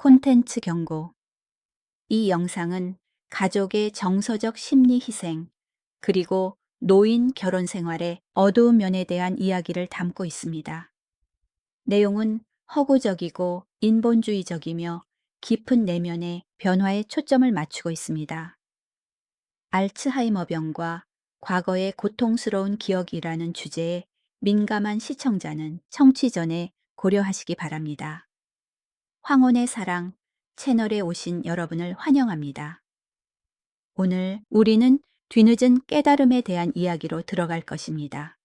콘텐츠 경고. 이 영상은 가족의 정서적 심리 희생, 그리고 노인 결혼 생활의 어두운 면에 대한 이야기를 담고 있습니다. 내용은 허구적이고 인본주의적이며 깊은 내면의 변화에 초점을 맞추고 있습니다. 알츠하이머병과 과거의 고통스러운 기억이라는 주제에 민감한 시청자는 청취 전에 고려하시기 바랍니다. 황혼의 사랑 채널에 오신 여러분을 환영합니다. 오늘 우리는 뒤늦은 깨달음에 대한 이야기로 들어갈 것입니다.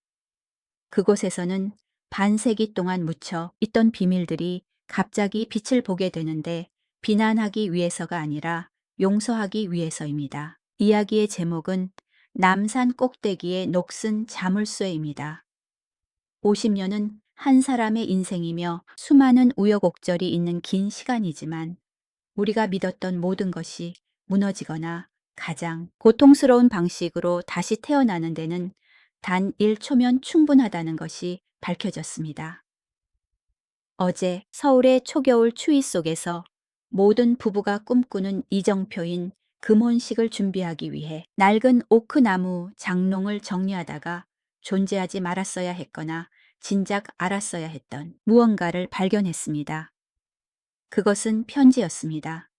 그곳에서는 반세기 동안 묻혀 있던 비밀들이 갑자기 빛을 보게 되는데, 비난하기 위해서가 아니라 용서하기 위해서입니다. 이야기의 제목은 남산 꼭대기의 녹슨 자물쇠입니다. 50년은 한 사람의 인생이며 수많은 우여곡절이 있는 긴 시간이지만, 우리가 믿었던 모든 것이 무너지거나 가장 고통스러운 방식으로 다시 태어나는 데는 단 1초면 충분하다는 것이 밝혀졌습니다. 어제 서울의 초겨울 추위 속에서 모든 부부가 꿈꾸는 이정표인 금혼식을 준비하기 위해 낡은 오크나무 장롱을 정리하다가 존재하지 말았어야 했거나 진작 알았어야 했던 무언가를 발견했습니다. 그것은 편지였습니다.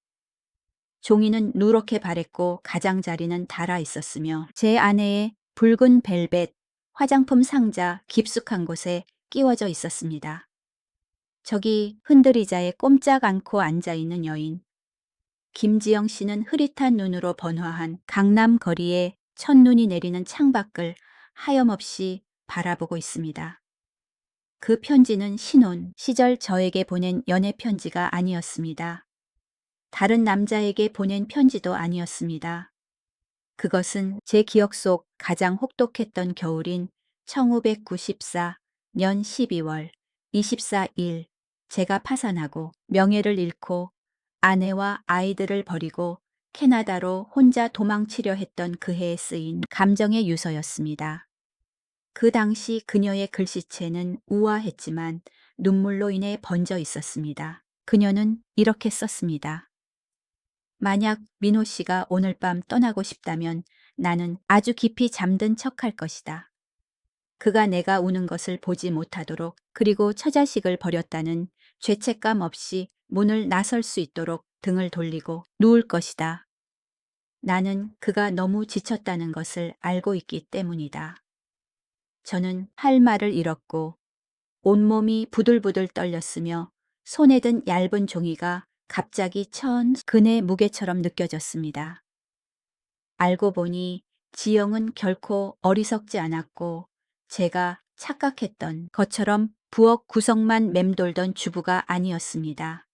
종이는 누렇게 바랬고 가장자리는 닳아 있었으며, 제 안에 붉은 벨벳 화장품 상자 깊숙한 곳에 끼워져 있었습니다. 저기 흔들의자에 꼼짝 않고 앉아있는 여인. 김지영 씨는 흐릿한 눈으로 번화한 강남 거리에 첫눈이 내리는 창밖을 하염없이 바라보고 있습니다. 그 편지는 신혼 시절 저에게 보낸 연애 편지가 아니었습니다. 다른 남자에게 보낸 편지도 아니었습니다. 그것은 제 기억 속 가장 혹독했던 겨울인 1994년 12월 24일, 제가 파산하고 명예를 잃고 아내와 아이들을 버리고 캐나다로 혼자 도망치려 했던 그 해에 쓰인 감정의 유서였습니다. 그 당시 그녀의 글씨체는 우아했지만 눈물로 인해 번져 있었습니다. 그녀는 이렇게 썼습니다. 만약 민호 씨가 오늘 밤 떠나고 싶다면 나는 아주 깊이 잠든 척할 것이다. 그가 내가 우는 것을 보지 못하도록, 그리고 처자식을 버렸다는 죄책감 없이 문을 나설 수 있도록 등을 돌리고 누울 것이다. 나는 그가 너무 지쳤다는 것을 알고 있기 때문이다. 저는 할 말을 잃었고 온몸이 부들부들 떨렸으며, 손에 든 얇은 종이가 갑자기 그네 무게처럼 느껴졌습니다. 알고 보니 지영은 결코 어리석지 않았고, 제가 착각했던 것처럼 부엌 구석만 맴돌던 주부가 아니었습니다.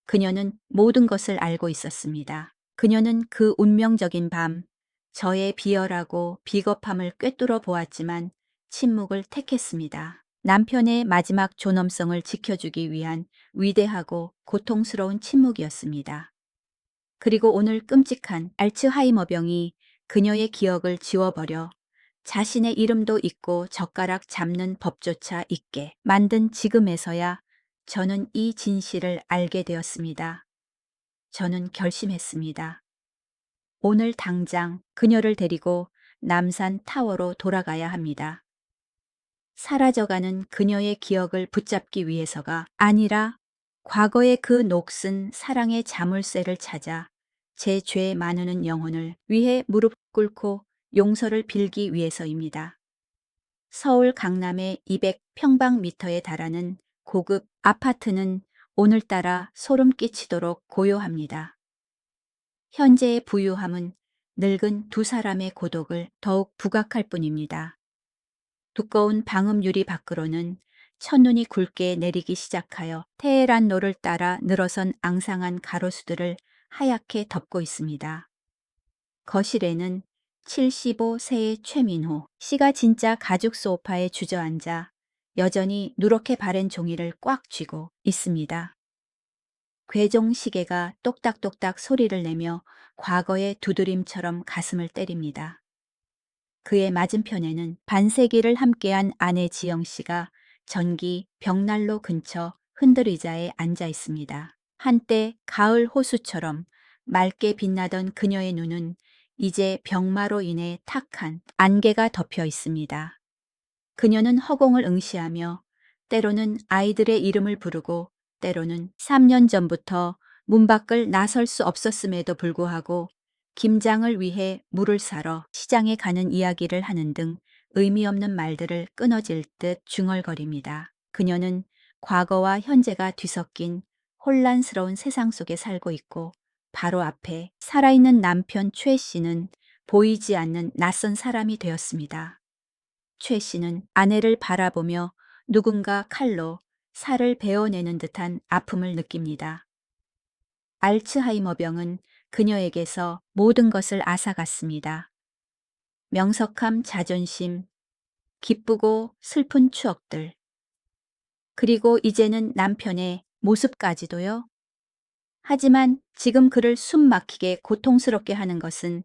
그녀는 모든 것을 알고 있었습니다. 그녀는 그 운명적인 밤, 저의 비열하고 비겁함을 꿰뚫어 보았지만 침묵을 택했습니다. 남편의 마지막 존엄성을 지켜주기 위한 위대하고 고통스러운 침묵이었습니다. 그리고 오늘 끔찍한 알츠하이머병이 그녀의 기억을 지워버려 자신의 이름도 잊고 젓가락 잡는 법조차 잊게 만든 지금에서야 저는 이 진실을 알게 되었습니다. 저는 결심했습니다. 오늘 당장 그녀를 데리고 남산 타워로 돌아가야 합니다. 사라져가는 그녀의 기억을 붙잡기 위해서가 아니라 과거의 그 녹슨 사랑의 자물쇠를 찾아 제 죄 많은 영혼을 위해 무릎 꿇고 용서를 빌기 위해서입니다. 서울 강남의 200평방미터에 달하는 고급 아파트는 오늘따라 소름 끼치도록 고요합니다. 현재의 부유함은 늙은 두 사람의 고독을 더욱 부각할 뿐입니다. 두꺼운 방음 유리 밖으로는 첫눈이 굵게 내리기 시작하여 테헤란로를 따라 늘어선 앙상한 가로수들을 하얗게 덮고 있습니다. 거실에는 75세의 최민호 씨가 진짜 가죽 소파에 주저앉아 여전히 누렇게 바랜 종이를 꽉 쥐고 있습니다. 괴종 시계가 똑딱똑딱 소리를 내며 과거의 두드림처럼 가슴을 때립니다. 그의 맞은편에는 반세기를 함께한 아내 지영 씨가 전기 벽난로 근처 흔들의자에 앉아 있습니다. 한때 가을 호수처럼 맑게 빛나던 그녀의 눈은 이제 병마로 인해 탁한 안개가 덮여 있습니다. 그녀는 허공을 응시하며 때로는 아이들의 이름을 부르고 때로는 3년 전부터 문 밖을 나설 수 없었음에도 불구하고 김장을 위해 물을 사러 시장에 가는 이야기를 하는 등 의미 없는 말들을 끊어질 듯 중얼거립니다. 그녀는 과거와 현재가 뒤섞인 혼란스러운 세상 속에 살고 있고 바로 앞에 살아있는 남편 최 씨는 보이지 않는 낯선 사람이 되었습니다. 최 씨는 아내를 바라보며 누군가 칼로 살을 베어내는 듯한 아픔을 느낍니다. 알츠하이머병은 그녀에게서 모든 것을 앗아갔습니다. 명석함, 자존심, 기쁘고 슬픈 추억들, 그리고 이제는 남편의 모습까지도요. 하지만 지금 그를 숨 막히게 고통스럽게 하는 것은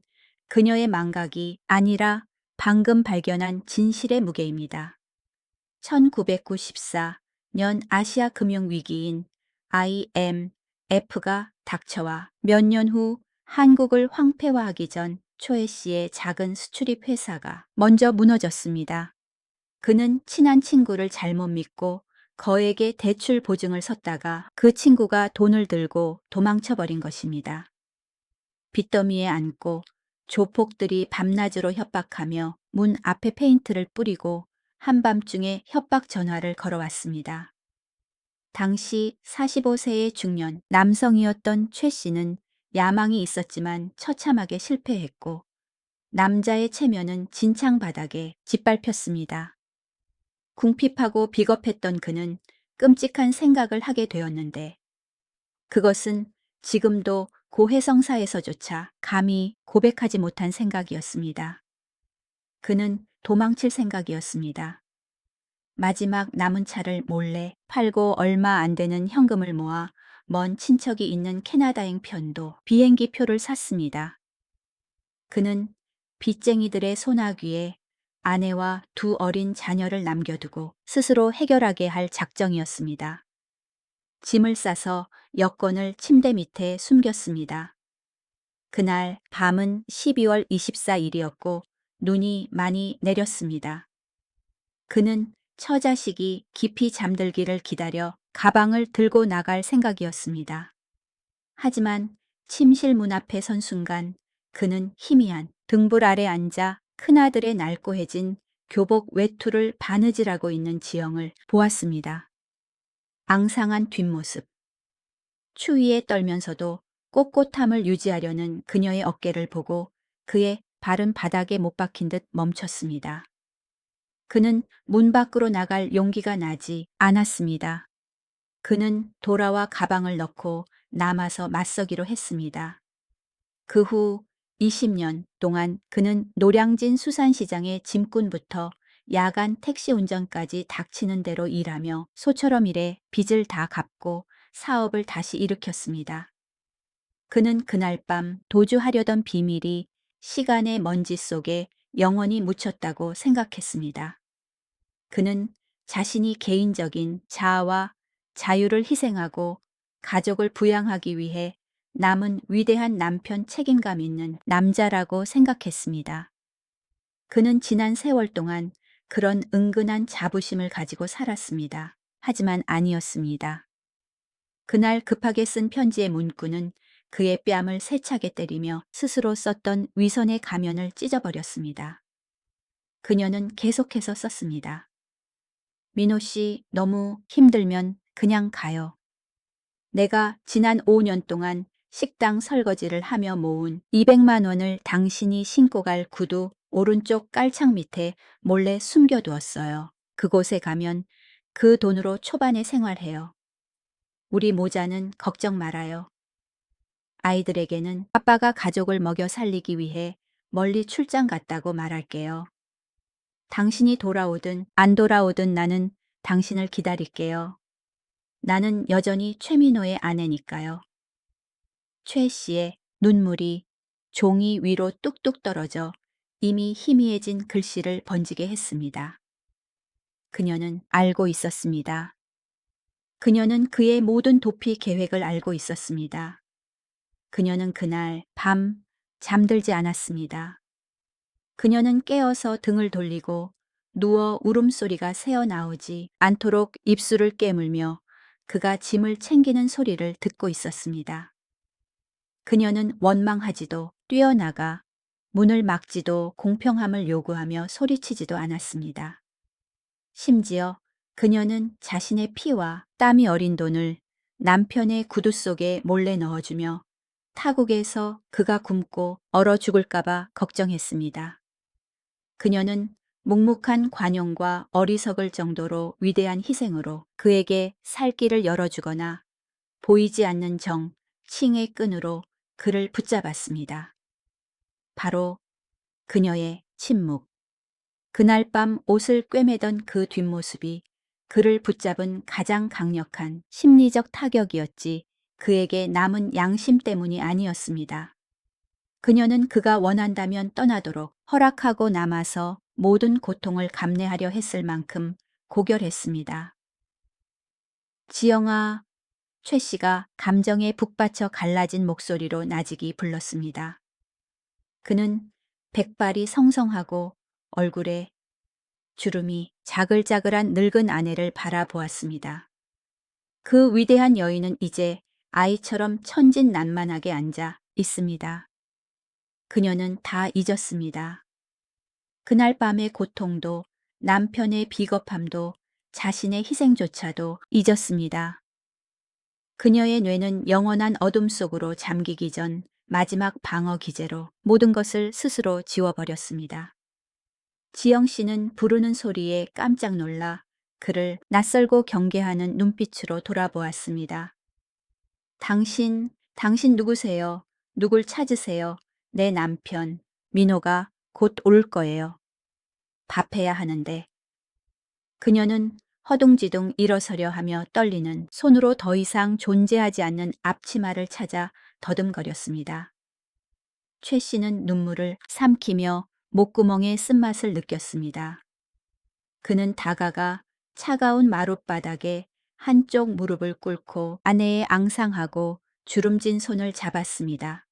그녀의 망각이 아니라 방금 발견한 진실의 무게입니다. 1994년 아시아 금융위기인 IMF가 닥쳐와 몇 년 후 한국을 황폐화하기 전 초에 씨의 작은 수출입 회사가 먼저 무너졌습니다. 그는 친한 친구를 잘못 믿고 거액의 대출 보증을 섰다가 그 친구가 돈을 들고 도망쳐버린 것입니다. 빚더미에 앉고 조폭들이 밤낮으로 협박하며 문 앞에 페인트를 뿌리고 한밤중에 협박 전화를 걸어왔습니다. 당시 45세의 중년 남성이었던 최 씨는 야망이 있었지만 처참하게 실패했고 남자의 체면은 진창 바닥에 짓밟혔습니다. 궁핍하고 비겁했던 그는 끔찍한 생각을 하게 되었는데 그것은 지금도 고해성사에서조차 감히 고백하지 못한 생각이었습니다. 그는 도망칠 생각이었습니다. 마지막 남은 차를 몰래 팔고 얼마 안 되는 현금을 모아 먼 친척이 있는 캐나다행 편도 비행기 표를 샀습니다. 그는 빚쟁이들의 소나귀에 아내와 두 어린 자녀를 남겨두고 스스로 해결하게 할 작정이었습니다. 짐을 싸서 여권을 침대 밑에 숨겼습니다. 그날 밤은 12월 24일이었고 눈이 많이 내렸습니다. 그는 처자식이 깊이 잠들기를 기다려 가방을 들고 나갈 생각이었습니다. 하지만 침실 문 앞에 선 순간 그는 희미한 등불 아래 앉아 큰아들의 날고해진 교복 외투를 바느질하고 있는 지영을 보았습니다. 앙상한 뒷모습. 추위에 떨면서도 꼿꼿함을 유지하려는 그녀의 어깨를 보고 그의 발은 바닥에 못 박힌 듯 멈췄습니다. 그는 문 밖으로 나갈 용기가 나지 않았습니다. 그는 돌아와 가방을 넣고 남아서 맞서기로 했습니다. 그 후 20년 동안 그는 노량진 수산시장의 짐꾼부터 야간 택시 운전까지 닥치는 대로 일하며 소처럼 일해 빚을 다 갚고 사업을 다시 일으켰습니다. 그는 그날 밤 도주하려던 비밀이 시간의 먼지 속에 영원히 묻혔다고 생각했습니다. 그는 자신이 개인적인 자아와 자유를 희생하고 가족을 부양하기 위해 남은 위대한 남편 책임감 있는 남자라고 생각했습니다. 그는 지난 세월 동안 그런 은근한 자부심을 가지고 살았습니다. 하지만 아니었습니다. 그날 급하게 쓴 편지의 문구는 그의 뺨을 세차게 때리며 스스로 썼던 위선의 가면을 찢어버렸습니다. 그녀는 계속해서 썼습니다. 민호 씨, 너무 힘들면 그냥 가요. 내가 지난 5년 동안 식당 설거지를 하며 모은 200만 원을 당신이 신고 갈 구두 오른쪽 깔창 밑에 몰래 숨겨두었어요. 그곳에 가면 그 돈으로 초반에 생활해요. 우리 모자는 걱정 말아요. 아이들에게는 아빠가 가족을 먹여 살리기 위해 멀리 출장 갔다고 말할게요. 당신이 돌아오든 안 돌아오든 나는 당신을 기다릴게요. 나는 여전히 최민호의 아내니까요. 최 씨의 눈물이 종이 위로 뚝뚝 떨어져 이미 희미해진 글씨를 번지게 했습니다. 그녀는 알고 있었습니다. 그녀는 그의 모든 도피 계획을 알고 있었습니다. 그녀는 그날 밤 잠들지 않았습니다. 그녀는 깨어서 등을 돌리고 누워 울음소리가 새어나오지 않도록 입술을 깨물며 그가 짐을 챙기는 소리를 듣고 있었습니다. 그녀는 원망하지도 뛰어나가 문을 막지도 공평함을 요구하며 소리치지도 않았습니다. 심지어 그녀는 자신의 피와 땀이 어린 돈을 남편의 구두 속에 몰래 넣어주며 타국에서 그가 굶고 얼어 죽을까봐 걱정했습니다. 그녀는 묵묵한 관용과 어리석을 정도로 위대한 희생으로 그에게 살 길을 열어주거나 보이지 않는 정, 칭의 끈으로 그를 붙잡았습니다. 바로 그녀의 침묵. 그날 밤 옷을 꿰매던 그 뒷모습이 그를 붙잡은 가장 강력한 심리적 타격이었지 그에게 남은 양심 때문이 아니었습니다. 그녀는 그가 원한다면 떠나도록 허락하고 남아서 모든 고통을 감내하려 했을 만큼 고결했습니다. 지영아, 최 씨가 감정에 북받쳐 갈라진 목소리로 나직이 불렀습니다. 그는 백발이 성성하고 얼굴에 주름이 자글자글한 늙은 아내를 바라보았습니다. 그 위대한 여인은 이제 아이처럼 천진난만하게 앉아 있습니다. 그녀는 다 잊었습니다. 그날 밤의 고통도 남편의 비겁함도 자신의 희생조차도 잊었습니다. 그녀의 뇌는 영원한 어둠 속으로 잠기기 전 마지막 방어 기제로 모든 것을 스스로 지워버렸습니다. 지영 씨는 부르는 소리에 깜짝 놀라 그를 낯설고 경계하는 눈빛으로 돌아보았습니다. 당신 누구세요? 누굴 찾으세요? 내 남편, 민호가 곧 올 거예요. 밥해야 하는데. 그녀는 허둥지둥 일어서려 하며 떨리는 손으로 더 이상 존재하지 않는 앞치마를 찾아 더듬거렸습니다. 최 씨는 눈물을 삼키며 목구멍의 쓴맛을 느꼈습니다. 그는 다가가 차가운 마룻바닥에 한쪽 무릎을 꿇고 아내의 앙상하고 주름진 손을 잡았습니다.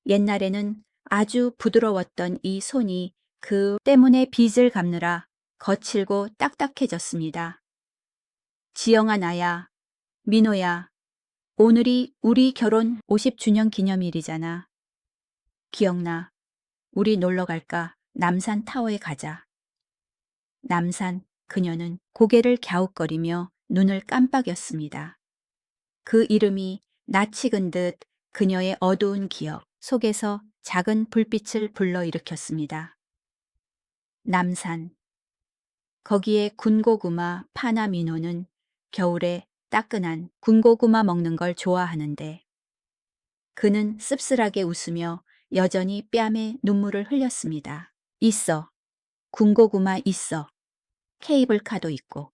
옛날에는 아주 부드러웠던 이 손이 그 때문에 빚을 갚느라 거칠고 딱딱해졌습니다. 지영아 나야, 민호야, 오늘이 우리 결혼 50주년 기념일이잖아. 기억나. 우리 놀러 갈까? 남산 타워에 가자. 남산, 그녀는 고개를 갸웃거리며 눈을 깜빡였습니다. 그 이름이 낯익은 듯 그녀의 어두운 기억 속에서 작은 불빛을 불러일으켰습니다. 남산. 거기에 군고구마 파나 민호는 겨울에 따끈한 군고구마 먹는 걸 좋아하는데 그는 씁쓸하게 웃으며 여전히 뺨에 눈물을 흘렸습니다. 있어. 군고구마 있어. 케이블카도 있고.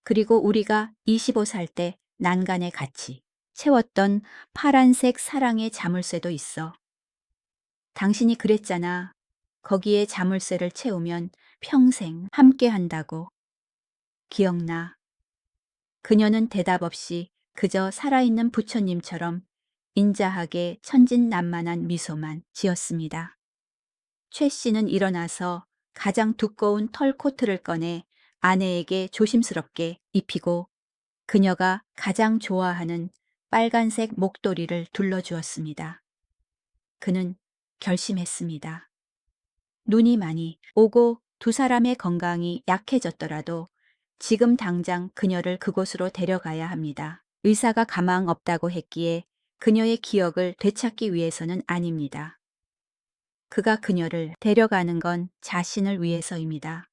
그리고 우리가 25 살 때 난간에 같이 채웠던 파란색 사랑의 자물쇠도 있어. 당신이 그랬잖아. 거기에 자물쇠를 채우면 평생 함께 한다고. 기억나. 그녀는 대답 없이 그저 살아있는 부처님처럼 인자하게 천진난만한 미소만 지었습니다. 최 씨는 일어나서 가장 두꺼운 털 코트를 꺼내 아내에게 조심스럽게 입히고 그녀가 가장 좋아하는 빨간색 목도리를 둘러주었습니다. 그는 결심했습니다. 눈이 많이 오고 두 사람의 건강이 약해졌더라도 지금 당장 그녀를 그곳으로 데려가야 합니다. 의사가 가망 없다고 했기에 그녀의 기억을 되찾기 위해서는 아닙니다. 그가 그녀를 데려가는 건 자신을 위해서입니다.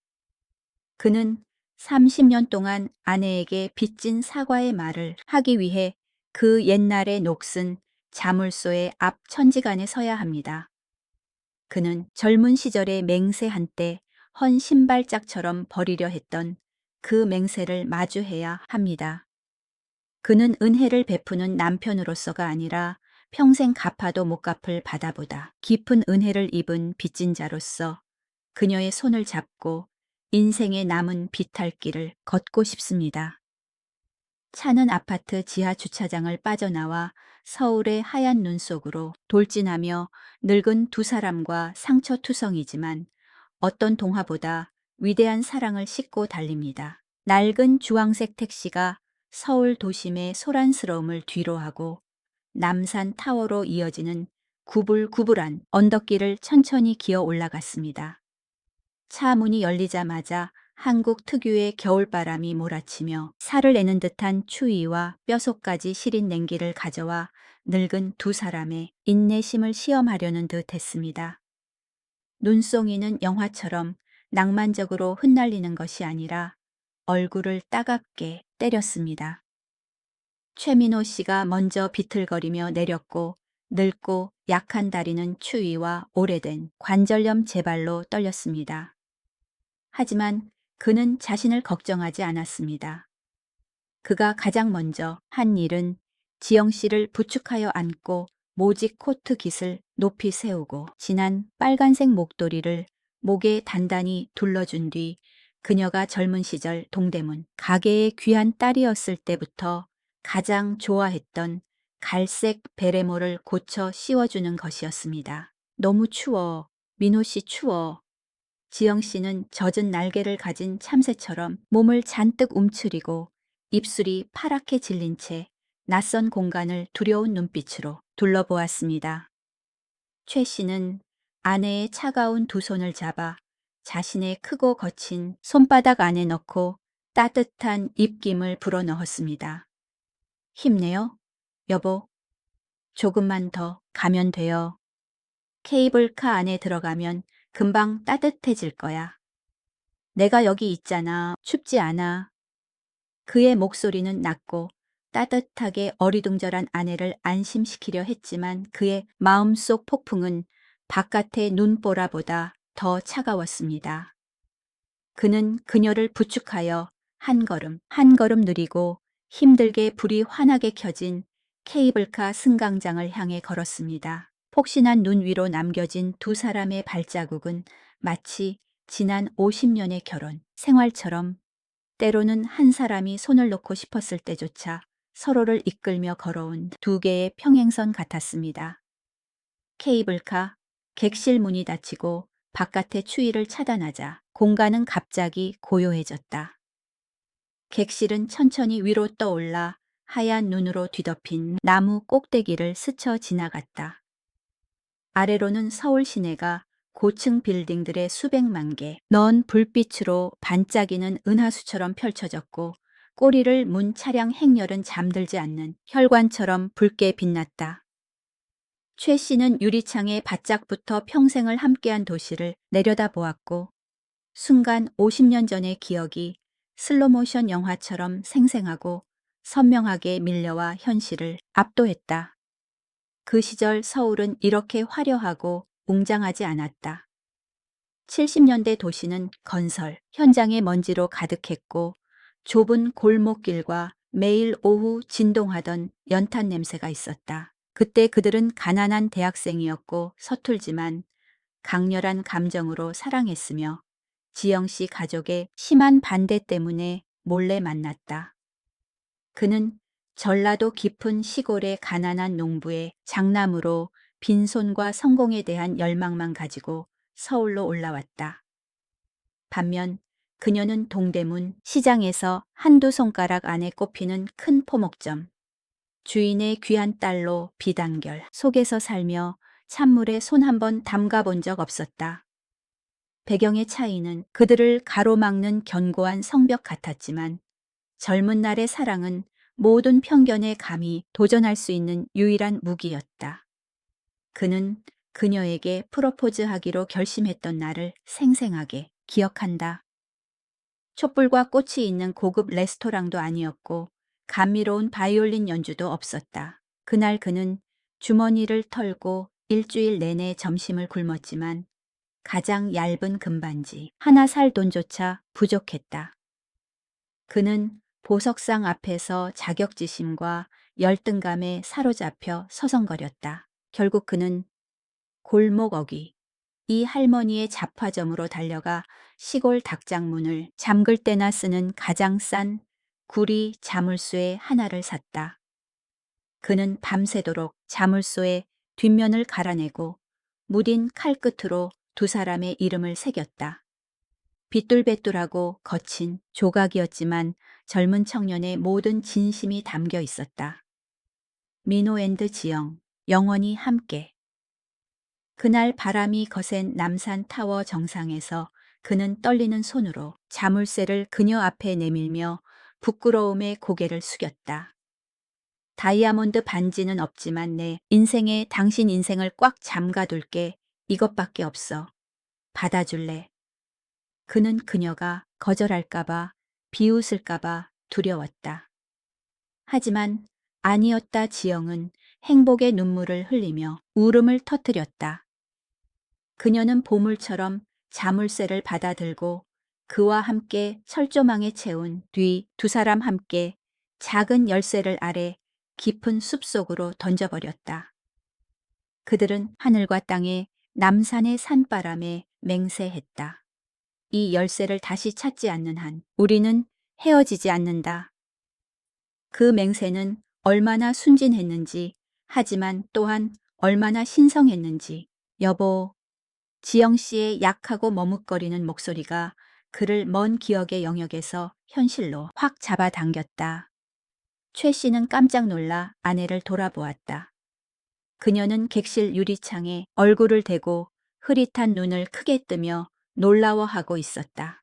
그는 30년 동안 아내에게 빚진 사과의 말을 하기 위해 그 옛날의 녹슨 자물쇠의 앞 천지간에 서야 합니다. 그는 젊은 시절의 맹세 한때 헌 신발짝처럼 버리려 했던 그 맹세를 마주해야 합니다. 그는 은혜를 베푸는 남편으로서가 아니라 평생 갚아도 못 갚을 바다보다 깊은 은혜를 입은 빚진 자로서 그녀의 손을 잡고 인생의 남은 비탈길을 걷고 싶습니다. 차는 아파트 지하 주차장을 빠져나와 서울의 하얀 눈 속으로 돌진하며 늙은 두 사람과 상처투성이지만 어떤 동화보다 위대한 사랑을 싣고 달립니다. 낡은 주황색 택시가 서울 도심의 소란스러움을 뒤로하고 남산 타워로 이어지는 구불구불한 언덕길을 천천히 기어 올라갔습니다. 차 문이 열리자마자 한국 특유의 겨울바람이 몰아치며 살을 내는 듯한 추위와 뼛속까지 시린 냉기를 가져와 늙은 두 사람의 인내심을 시험하려는 듯 했습니다. 눈송이는 영화처럼 낭만적으로 흩날리는 것이 아니라 얼굴을 따갑게 때렸습니다. 최민호 씨가 먼저 비틀거리며 내렸고 늙고 약한 다리는 추위와 오래된 관절염 재발로 떨렸습니다. 하지만 그는 자신을 걱정하지 않았습니다. 그가 가장 먼저 한 일은 지영 씨를 부축하여 안고 모직 코트 깃을 높이 세우고 진한 빨간색 목도리를 목에 단단히 둘러준 뒤 그녀가 젊은 시절 동대문 가게의 귀한 딸이었을 때부터 가장 좋아했던 갈색 베레모를 고쳐 씌워주는 것이었습니다. 너무 추워. 민호 씨 추워. 지영 씨는 젖은 날개를 가진 참새처럼 몸을 잔뜩 움츠리고 입술이 파랗게 질린 채 낯선 공간을 두려운 눈빛으로 둘러보았습니다. 최 씨는 아내의 차가운 두 손을 잡아 자신의 크고 거친 손바닥 안에 넣고 따뜻한 입김을 불어넣었습니다. 힘내요, 여보. 조금만 더 가면 돼요. 케이블카 안에 들어가면 금방 따뜻해질 거야. 내가 여기 있잖아. 춥지 않아. 그의 목소리는 낮고 따뜻하게 어리둥절한 아내를 안심시키려 했지만 그의 마음속 폭풍은 바깥의 눈보라보다 더 차가웠습니다. 그는 그녀를 부축하여 한 걸음 한 걸음 느리고 힘들게 불이 환하게 켜진 케이블카 승강장을 향해 걸었습니다. 폭신한 눈 위로 남겨진 두 사람의 발자국은 마치 지난 50년의 결혼 생활처럼 때로는 한 사람이 손을 놓고 싶었을 때조차 서로를 이끌며 걸어온 두 개의 평행선 같았습니다. 케이블카 객실 문이 닫히고 바깥의 추위를 차단하자 공간은 갑자기 고요해졌다. 객실은 천천히 위로 떠올라 하얀 눈으로 뒤덮인 나무 꼭대기를 스쳐 지나갔다. 아래로는 서울 시내가 고층 빌딩들의 수백만 개, 넌 불빛으로 반짝이는 은하수처럼 펼쳐졌고 꼬리를 문 차량 행렬은 잠들지 않는 혈관처럼 붉게 빛났다. 최 씨는 유리창에 바짝붙어 평생을 함께한 도시를 내려다보았고 순간 50년 전의 기억이 슬로모션 영화처럼 생생하고 선명하게 밀려와 현실을 압도했다. 그 시절 서울은 이렇게 화려하고 웅장하지 않았다. 70년대 도시는 건설, 현장의 먼지로 가득했고 좁은 골목길과 매일 오후 진동하던 연탄 냄새가 있었다. 그때 그들은 가난한 대학생이었고 서툴지만 강렬한 감정으로 사랑했으며 지영 씨 가족의 심한 반대 때문에 몰래 만났다. 그는 전라도 깊은 시골의 가난한 농부의 장남으로 빈손과 성공에 대한 열망만 가지고 서울로 올라왔다. 반면 그녀는 동대문 시장에서 한두 손가락 안에 꼽히는 큰 포목점, 주인의 귀한 딸로 비단결 속에서 살며 찬물에 손 한 번 담가 본 적 없었다. 배경의 차이는 그들을 가로막는 견고한 성벽 같았지만 젊은 날의 사랑은 모든 편견에 감히 도전할 수 있는 유일한 무기였다. 그는 그녀에게 프로포즈하기로 결심했던 날을 생생하게 기억한다. 촛불과 꽃이 있는 고급 레스토랑도 아니었고 감미로운 바이올린 연주도 없었다. 그날 그는 주머니를 털고 일주일 내내 점심을 굶었지만 가장 얇은 금반지 하나 살 돈조차 부족했다. 그는 보석상 앞에서 자격지심과 열등감에 사로잡혀 서성거렸다. 결국 그는 골목 어귀, 이 할머니의 잡화점으로 달려가 시골 닭장 문을 잠글 때나 쓰는 가장 싼 구리 자물쇠 하나를 샀다. 그는 밤새도록 자물쇠의 뒷면을 갈아내고 무딘 칼끝으로 두 사람의 이름을 새겼다. 비뚤배뚤하고 거친 조각이었지만 젊은 청년의 모든 진심이 담겨 있었다. 민호 앤드 지영, 영원히 함께. 그날 바람이 거센 남산 타워 정상에서 그는 떨리는 손으로 자물쇠를 그녀 앞에 내밀며 부끄러움에 고개를 숙였다. 다이아몬드 반지는 없지만 내 인생에 당신 인생을 꽉 잠가둘게. 이것밖에 없어. 받아줄래? 그는 그녀가 거절할까봐, 비웃을까봐 두려웠다. 하지만 아니었다. 지영은 행복의 눈물을 흘리며 울음을 터뜨렸다. 그녀는 보물처럼 자물쇠를 받아들고 그와 함께 철조망에 채운 뒤 두 사람 함께 작은 열쇠를 아래 깊은 숲속으로 던져버렸다. 그들은 하늘과 땅에 남산의 산바람에 맹세했다. 이 열쇠를 다시 찾지 않는 한 우리는 헤어지지 않는다. 그 맹세는 얼마나 순진했는지, 하지만 또한 얼마나 신성했는지. 여보, 지영 씨의 약하고 머뭇거리는 목소리가 그를 먼 기억의 영역에서 현실로 확 잡아당겼다. 최 씨는 깜짝 놀라 아내를 돌아보았다. 그녀는 객실 유리창에 얼굴을 대고 흐릿한 눈을 크게 뜨며 놀라워하고 있었다.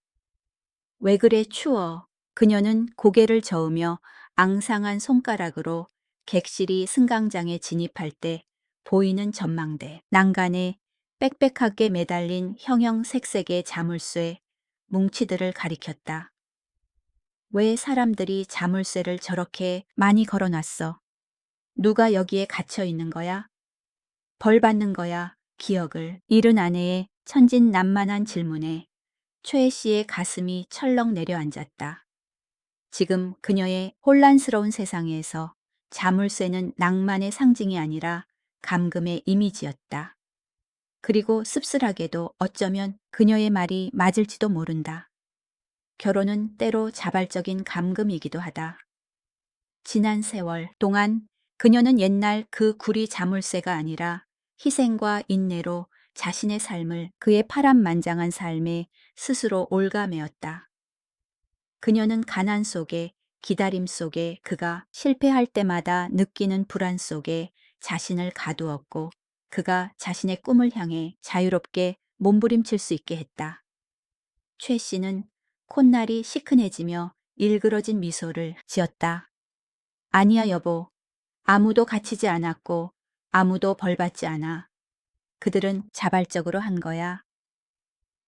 왜 그래 추워. 그녀는 고개를 저으며 앙상한 손가락으로 객실이 승강장에 진입할 때 보이는 전망대, 난간에 빽빽하게 매달린 형형색색의 자물쇠, 뭉치들을 가리켰다. 왜 사람들이 자물쇠를 저렇게 많이 걸어놨어? 누가 여기에 갇혀 있는 거야? 벌 받는 거야? 기억을 잃은 아내의 천진난만한 질문에 최 씨의 가슴이 철렁 내려앉았다. 지금 그녀의 혼란스러운 세상에서 자물쇠는 낭만의 상징이 아니라 감금의 이미지였다. 그리고 씁쓸하게도 어쩌면 그녀의 말이 맞을지도 모른다. 결혼은 때로 자발적인 감금이기도 하다. 지난 세월 동안 그녀는 옛날 그 구리 자물쇠가 아니라 희생과 인내로 자신의 삶을 그의 파란만장한 삶에 스스로 올가매었다. 그녀는 가난 속에, 기다림 속에, 그가 실패할 때마다 느끼는 불안 속에 자신을 가두었고 그가 자신의 꿈을 향해 자유롭게 몸부림칠 수 있게 했다. 최 씨는 콧날이 시큰해지며 일그러진 미소를 지었다. 아니야 여보. 아무도 갇히지 않았고 아무도 벌받지 않아. 그들은 자발적으로 한 거야.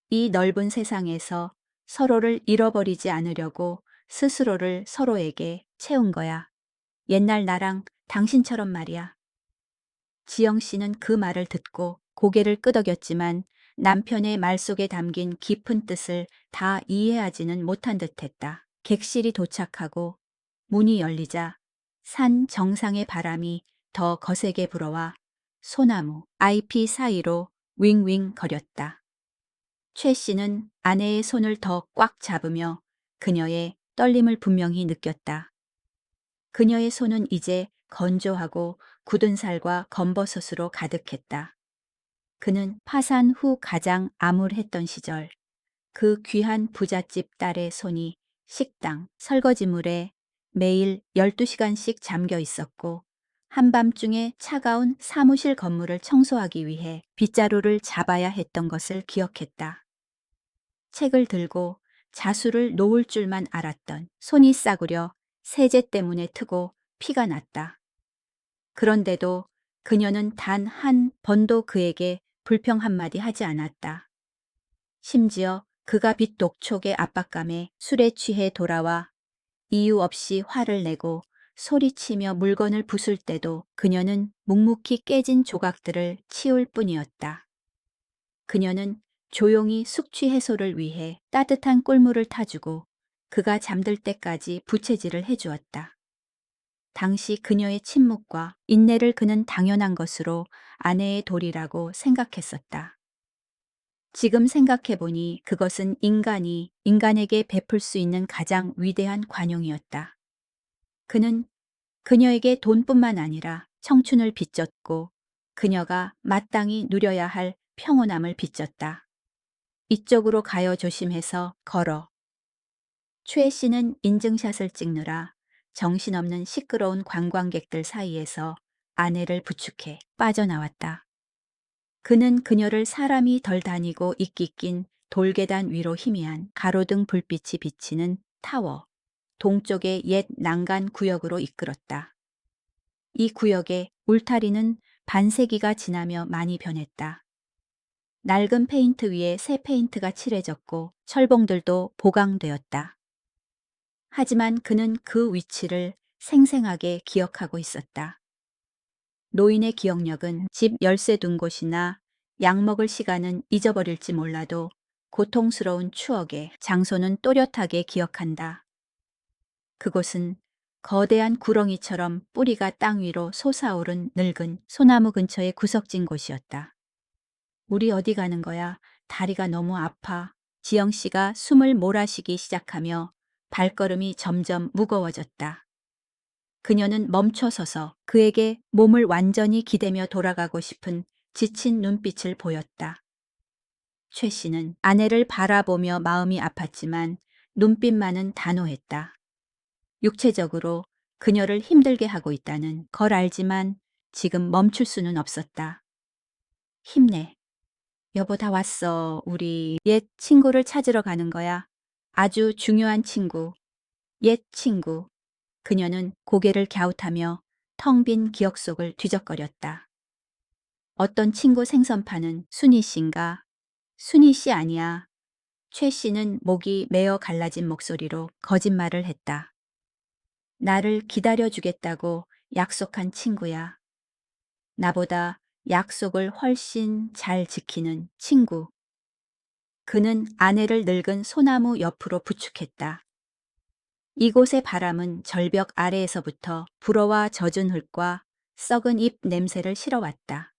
이 넓은 세상에서 서로를 잃어버리지 않으려고 스스로를 서로에게 채운 거야. 옛날 나랑 당신처럼 말이야. 지영 씨는 그 말을 듣고 고개를 끄덕였지만 남편의 말 속에 담긴 깊은 뜻을 다 이해하지는 못한 듯했다. 객실이 도착하고 문이 열리자 산 정상의 바람이 더 거세게 불어와 소나무, 잎이 사이로 윙윙 거렸다. 최 씨는 아내의 손을 더 꽉 잡으며 그녀의 떨림을 분명히 느꼈다. 그녀의 손은 이제 건조하고 굳은 살과 검버섯으로 가득했다. 그는 파산 후 가장 암울했던 시절, 그 귀한 부잣집 딸의 손이 식당, 설거지물에 매일 12시간씩 잠겨 있었고 한밤중에 차가운 사무실 건물을 청소하기 위해 빗자루를 잡아야 했던 것을 기억했다. 책을 들고 자수를 놓을 줄만 알았던 손이 싸구려 세제 때문에 트고 피가 났다. 그런데도 그녀는 단 한 번도 그에게 불평 한마디 하지 않았다. 심지어 그가 빚 독촉의 압박감에 술에 취해 돌아와 이유 없이 화를 내고 소리치며 물건을 부술 때도 그녀는 묵묵히 깨진 조각들을 치울 뿐이었다. 그녀는 조용히 숙취 해소를 위해 따뜻한 꿀물을 타주고 그가 잠들 때까지 부채질을 해주었다. 당시 그녀의 침묵과 인내를 그는 당연한 것으로 아내의 도리라고 생각했었다. 지금 생각해보니 그것은 인간이 인간에게 베풀 수 있는 가장 위대한 관용이었다. 그는 그녀에게 돈뿐만 아니라 청춘을 빚졌고 그녀가 마땅히 누려야 할 평온함을 빚졌다. 이쪽으로 가요 조심해서 걸어. 최 씨는 인증샷을 찍느라 정신없는 시끄러운 관광객들 사이에서 아내를 부축해 빠져나왔다. 그는 그녀를 사람이 덜 다니고 이끼 낀 돌계단 위로 희미한 가로등 불빛이 비치는 타워, 동쪽의 옛 난간 구역으로 이끌었다. 이 구역의 울타리는 반세기가 지나며 많이 변했다. 낡은 페인트 위에 새 페인트가 칠해졌고 철봉들도 보강되었다. 하지만 그는 그 위치를 생생하게 기억하고 있었다. 노인의 기억력은 집 열쇠 둔 곳이나 약 먹을 시간은 잊어버릴지 몰라도 고통스러운 추억의 장소는 또렷하게 기억한다. 그곳은 거대한 구렁이처럼 뿌리가 땅 위로 솟아오른 늙은 소나무 근처에 구석진 곳이었다. 우리 어디 가는 거야? 다리가 너무 아파. 지영 씨가 숨을 몰아쉬기 시작하며 발걸음이 점점 무거워졌다. 그녀는 멈춰서서 그에게 몸을 완전히 기대며 돌아가고 싶은 지친 눈빛을 보였다. 최 씨는 아내를 바라보며 마음이 아팠지만 눈빛만은 단호했다. 육체적으로 그녀를 힘들게 하고 있다는 걸 알지만 지금 멈출 수는 없었다. 힘내. 여보 다 왔어. 우리 옛 친구를 찾으러 가는 거야. 아주 중요한 친구. 옛 친구. 그녀는 고개를 갸웃하며 텅 빈 기억 속을 뒤적거렸다. 어떤 친구 생선파는 순희 씨인가? 순희 씨 아니야. 최 씨는 목이 메어 갈라진 목소리로 거짓말을 했다. 나를 기다려주겠다고 약속한 친구야. 나보다 약속을 훨씬 잘 지키는 친구. 그는 아내를 늙은 소나무 옆으로 부축했다. 이곳의 바람은 절벽 아래에서부터 불어와 젖은 흙과 썩은 잎 냄새를 실어왔다.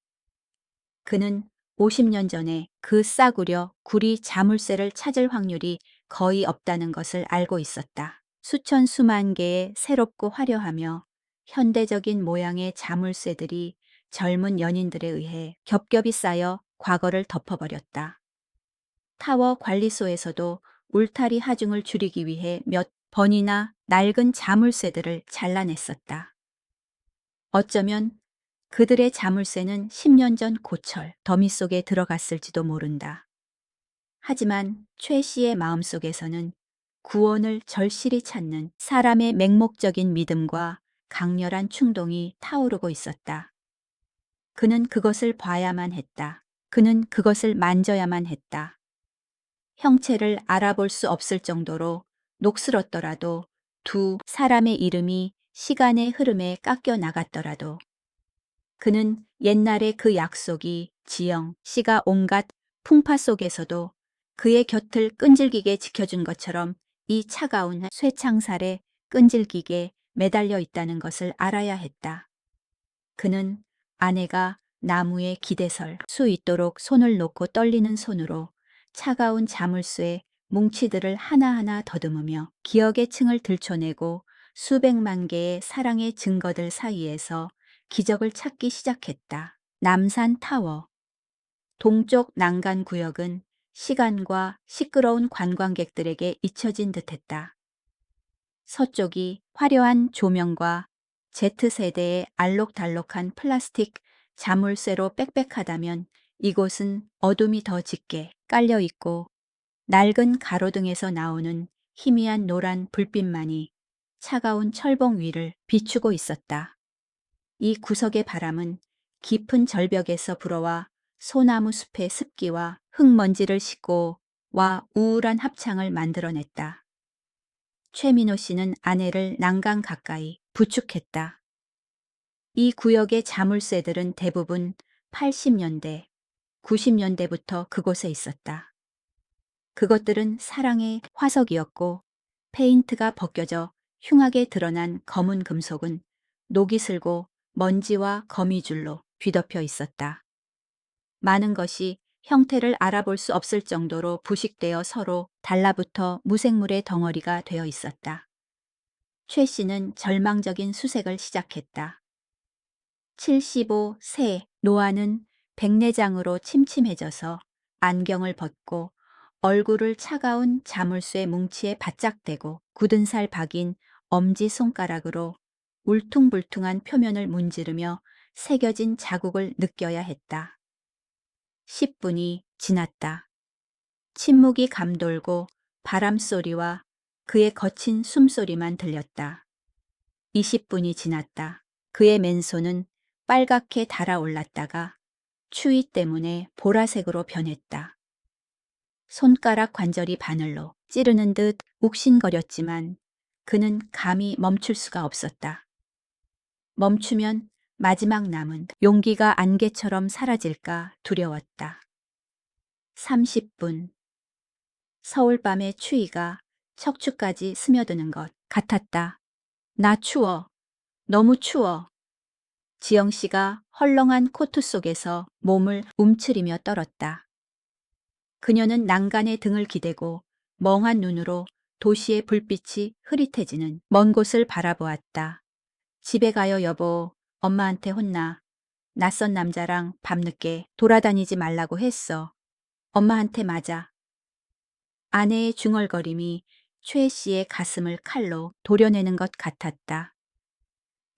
그는 50년 전에 그 싸구려 구리 자물쇠를 찾을 확률이 거의 없다는 것을 알고 있었다. 수천 수만 개의 새롭고 화려하며 현대적인 모양의 자물쇠들이 젊은 연인들에 의해 겹겹이 쌓여 과거를 덮어버렸다. 타워 관리소에서도 울타리 하중을 줄이기 위해 몇 번이나 낡은 자물쇠들을 잘라냈었다. 어쩌면 그들의 자물쇠는 10년 전 고철 더미 속에 들어갔을지도 모른다. 하지만 최 씨의 마음속에서는 구원을 절실히 찾는 사람의 맹목적인 믿음과 강렬한 충동이 타오르고 있었다. 그는 그것을 봐야만 했다. 그는 그것을 만져야만 했다. 형체를 알아볼 수 없을 정도로 녹슬었더라도 두 사람의 이름이 시간의 흐름에 깎여 나갔더라도 그는 옛날의 그 약속이 지영 씨가 온갖 풍파 속에서도 그의 곁을 끈질기게 지켜준 것처럼 이 차가운 쇠창살에 끈질기게 매달려 있다는 것을 알아야 했다. 그는 아내가 나무에 기대설 수 있도록 손을 놓고 떨리는 손으로 차가운 자물쇠 뭉치들을 하나하나 더듬으며 기억의 층을 들춰내고 수백만 개의 사랑의 증거들 사이에서 기적을 찾기 시작했다. 남산 타워. 동쪽 난간 구역은 시간과 시끄러운 관광객들에게 잊혀진 듯했다. 서쪽이 화려한 조명과 Z세대의 알록달록한 플라스틱 자물쇠로 빽빽하다면 이곳은 어둠이 더 짙게 깔려 있고 낡은 가로등에서 나오는 희미한 노란 불빛만이 차가운 철봉 위를 비추고 있었다. 이 구석의 바람은 깊은 절벽에서 불어와 소나무 숲의 습기와 흙먼지를 싣고 와 우울한 합창을 만들어냈다. 최민호 씨는 아내를 난간 가까이 부축했다. 이 구역의 자물쇠들은 대부분 80년대, 90년대부터 그곳에 있었다. 그것들은 사랑의 화석이었고 페인트가 벗겨져 흉하게 드러난 검은 금속은 녹이 슬고 먼지와 거미줄로 뒤덮여 있었다. 많은 것이 형태를 알아볼 수 없을 정도로 부식되어 서로 달라붙어 무생물의 덩어리가 되어 있었다. 최 씨는 절망적인 수색을 시작했다. 75세 노아는 백내장으로 침침해져서 안경을 벗고 얼굴을 차가운 자물쇠 뭉치에 바짝 대고 굳은 살 박인 엄지손가락으로 울퉁불퉁한 표면을 문지르며 새겨진 자국을 느껴야 했다. 10분이 지났다. 침묵이 감돌고 바람소리와 그의 거친 숨소리만 들렸다. 20분이 지났다. 그의 맨손은 빨갛게 달아올랐다가 추위 때문에 보라색으로 변했다. 손가락 관절이 바늘로 찌르는 듯 욱신거렸지만 그는 감히 멈출 수가 없었다. 멈추면 마지막 남은 용기가 안개처럼 사라질까 두려웠다. 30분. 서울밤의 추위가 척추까지 스며드는 것 같았다. 나 추워. 너무 추워. 지영 씨가 헐렁한 코트 속에서 몸을 움츠리며 떨었다. 그녀는 난간에 등을 기대고 멍한 눈으로 도시의 불빛이 흐릿해지는 먼 곳을 바라보았다. 집에 가요 여보. 엄마한테 혼나. 낯선 남자랑 밤늦게 돌아다니지 말라고 했어. 엄마한테 맞아. 아내의 중얼거림이 최 씨의 가슴을 칼로 도려내는 것 같았다.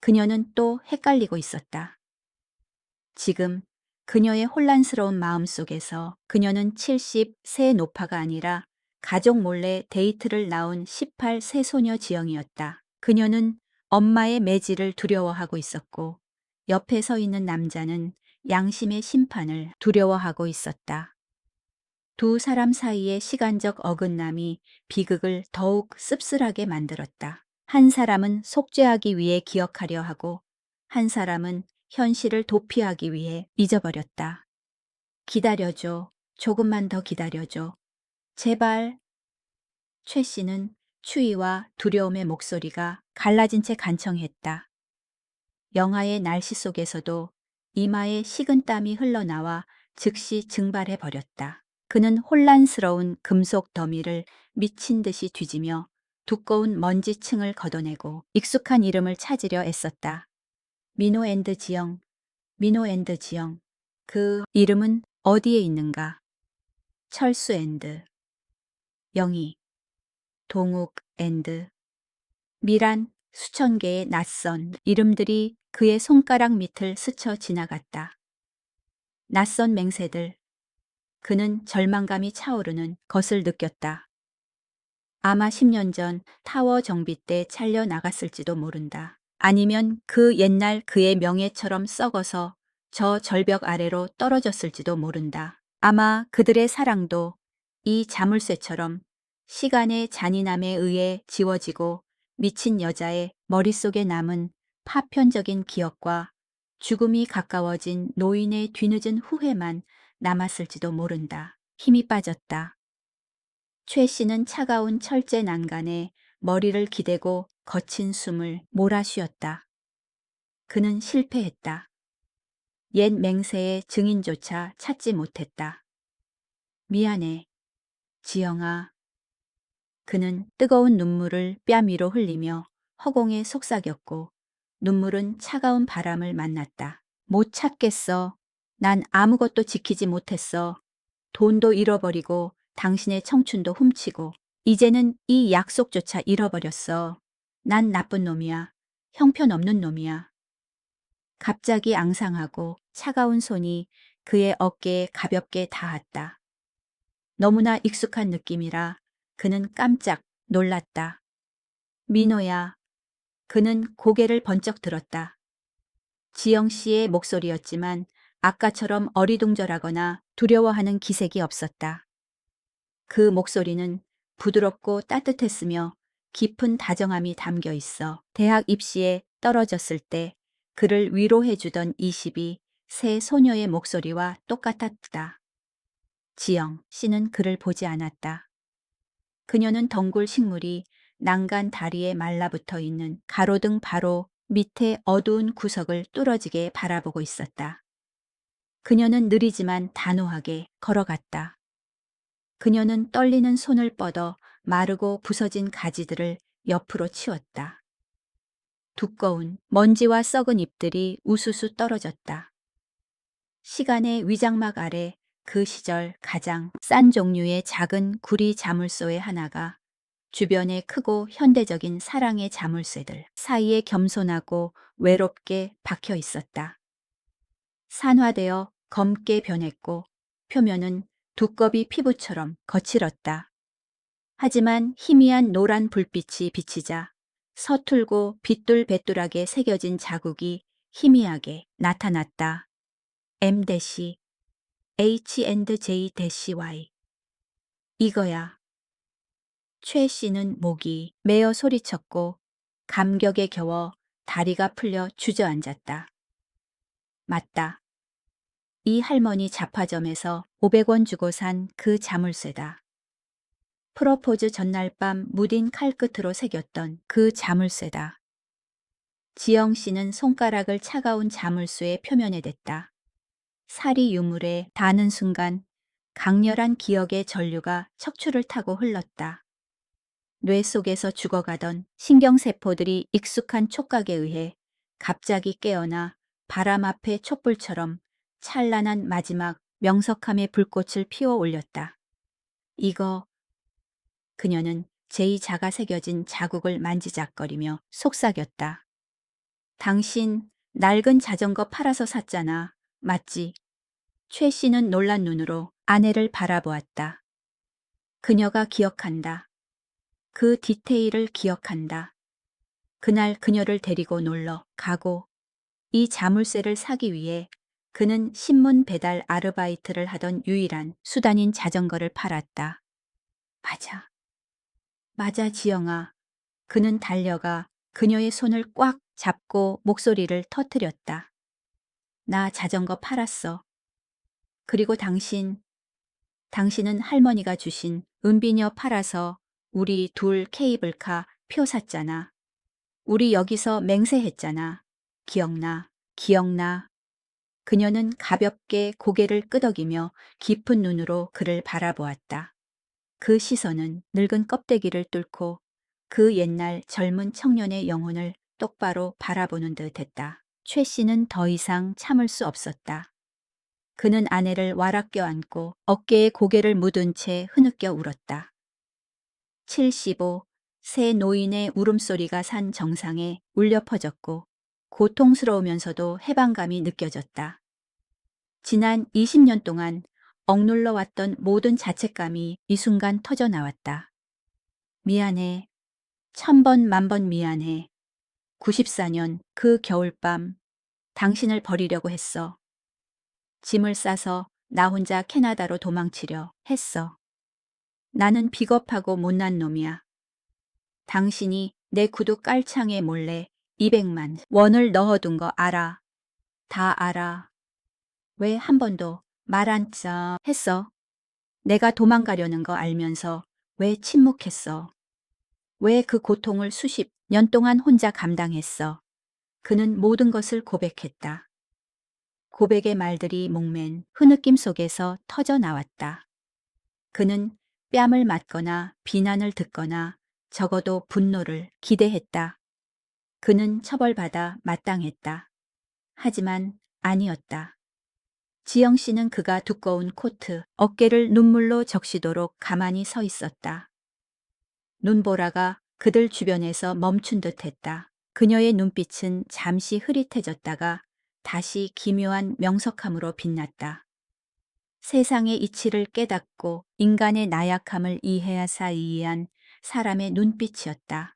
그녀는 또 헷갈리고 있었다. 지금 그녀의 혼란스러운 마음 속에서 그녀는 70세 노파가 아니라 가족 몰래 데이트를 나온 18세 소녀 지영이었다. 그녀는 엄마의 매질을 두려워하고 있었고 옆에 서 있는 남자는 양심의 심판을 두려워하고 있었다. 두 사람 사이의 시간적 어긋남이 비극을 더욱 씁쓸하게 만들었다. 한 사람은 속죄하기 위해 기억하려 하고 한 사람은 현실을 도피하기 위해 잊어버렸다. 기다려줘. 조금만 더 기다려줘. 제발. 최 씨는 추위와 두려움의 목소리가 갈라진 채 간청했다. 영하의 날씨 속에서도 이마에 식은땀이 흘러나와 즉시 증발해 버렸다. 그는 혼란스러운 금속 더미를 미친 듯이 뒤지며 두꺼운 먼지층을 걷어내고 익숙한 이름을 찾으려 애썼다. 민호 앤드 지영, 민호 앤드 지영. 그 이름은 어디에 있는가? 철수 앤드, 영희, 동욱 앤드, 미란. 수천 개의 낯선 이름들이 그의 손가락 밑을 스쳐 지나갔다. 낯선 맹세들. 그는 절망감이 차오르는 것을 느꼈다. 아마 10년 전 타워 정비 때 잘려 나갔을지도 모른다. 아니면 그 옛날 그의 명예처럼 썩어서 저 절벽 아래로 떨어졌을지도 모른다. 아마 그들의 사랑도 이 자물쇠처럼 시간의 잔인함에 의해 지워지고 미친 여자의 머릿속에 남은 파편적인 기억과 죽음이 가까워진 노인의 뒤늦은 후회만 남았을지도 모른다. 힘이 빠졌다. 최 씨는 차가운 철제 난간에 머리를 기대고 거친 숨을 몰아쉬었다. 그는 실패했다. 옛 맹세의 증인조차 찾지 못했다. 미안해, 지영아. 그는 뜨거운 눈물을 뺨 위로 흘리며 허공에 속삭였고 눈물은 차가운 바람을 만났다. 못 찾겠어. 난 아무것도 지키지 못했어. 돈도 잃어버리고 당신의 청춘도 훔치고 이제는 이 약속조차 잃어버렸어. 난 나쁜 놈이야. 형편없는 놈이야. 갑자기 앙상하고 차가운 손이 그의 어깨에 가볍게 닿았다. 너무나 익숙한 느낌이라 그는 깜짝 놀랐다. 민호야. 그는 고개를 번쩍 들었다. 지영 씨의 목소리였지만 아까처럼 어리둥절하거나 두려워하는 기색이 없었다. 그 목소리는 부드럽고 따뜻했으며 깊은 다정함이 담겨 있어 대학 입시에 떨어졌을 때 그를 위로해주던 22세 소녀의 목소리와 똑같았다. 지영 씨는 그를 보지 않았다. 그녀는 덩굴 식물이 난간 다리에 말라붙어 있는 가로등 바로 밑에 어두운 구석을 뚫어지게 바라보고 있었다. 그녀는 느리지만 단호하게 걸어갔다. 그녀는 떨리는 손을 뻗어 마르고 부서진 가지들을 옆으로 치웠다. 두꺼운 먼지와 썩은 잎들이 우수수 떨어졌다. 시간의 위장막 아래 그 시절 가장 싼 종류의 작은 구리 자물쇠의 하나가 주변의 크고 현대적인 사랑의 자물쇠들 사이에 겸손하고 외롭게 박혀 있었다. 산화되어 검게 변했고 표면은 두꺼비 피부처럼 거칠었다. 하지만 희미한 노란 불빛이 비치자 서툴고 빗돌배돌하게 새겨진 자국이 희미하게 나타났다. M-H&J-Y. 이거야. 최 씨는 목이 메어 소리쳤고 감격에 겨워 다리가 풀려 주저앉았다. 맞다. 이 할머니 잡화점에서 500원 주고 산 그 자물쇠다. 프로포즈 전날 밤 무딘 칼끝으로 새겼던 그 자물쇠다. 지영 씨는 손가락을 차가운 자물쇠의 표면에 댔다. 살이 유물에 닿는 순간 강렬한 기억의 전류가 척추를 타고 흘렀다. 뇌 속에서 죽어가던 신경세포들이 익숙한 촉각에 의해 갑자기 깨어나 바람 앞의 촛불처럼 찬란한 마지막 명석함의 불꽃을 피워 올렸다. 이거. 그녀는 제2자가 새겨진 자국을 만지작거리며 속삭였다. 당신 낡은 자전거 팔아서 샀잖아. 맞지? 최 씨는 놀란 눈으로 아내를 바라보았다. 그녀가 기억한다. 그 디테일을 기억한다. 그날 그녀를 데리고 놀러 가고 이 자물쇠를 사기 위해 그는 신문 배달 아르바이트를 하던 유일한 수단인 자전거를 팔았다. 맞아. 맞아, 지영아. 그는 달려가 그녀의 손을 꽉 잡고 목소리를 터뜨렸다. 나 자전거 팔았어. 그리고 당신은 할머니가 주신 은비녀 팔아서 우리 둘 케이블카 표 샀잖아. 우리 여기서 맹세했잖아. 기억나. 그녀는 가볍게 고개를 끄덕이며 깊은 눈으로 그를 바라보았다. 그 시선은 늙은 껍데기를 뚫고 그 옛날 젊은 청년의 영혼을 똑바로 바라보는 듯 했다. 최 씨는 더 이상 참을 수 없었다. 그는 아내를 와락 껴안고 어깨에 고개를 묻은 채 흐느껴 울었다. 75, 새 노인의 울음소리가 산 정상에 울려 퍼졌고 고통스러우면서도 해방감이 느껴졌다. 지난 20년 동안 억눌러 왔던 모든 자책감이 이 순간 터져 나왔다. 미안해. 1000번 만번 미안해. 94년 그 겨울밤 당신을 버리려고 했어. 짐을 싸서 나 혼자 캐나다로 도망치려 했어. 나는 비겁하고 못난 놈이야. 당신이 내 구두 깔창에 몰래 200만 원을 넣어둔 거 알아. 다 알아. 왜 한 번도 말 안 짜 했어? 내가 도망가려는 거 알면서 왜 침묵했어? 왜 그 고통을 수십 년 동안 혼자 감당했어? 그는 모든 것을 고백했다. 고백의 말들이 목맨 흐느낌 속에서 터져 나왔다. 그는 뺨을 맞거나 비난을 듣거나 적어도 분노를 기대했다. 그는 처벌받아 마땅했다. 하지만 아니었다. 지영 씨는 그가 두꺼운 코트, 어깨를 눈물로 적시도록 가만히 서 있었다. 눈보라가 그들 주변에서 멈춘 듯 했다. 그녀의 눈빛은 잠시 흐릿해졌다가 다시 기묘한 명석함으로 빛났다. 세상의 이치를 깨닫고 인간의 나약함을 이해하사 이해한 사람의 눈빛이었다.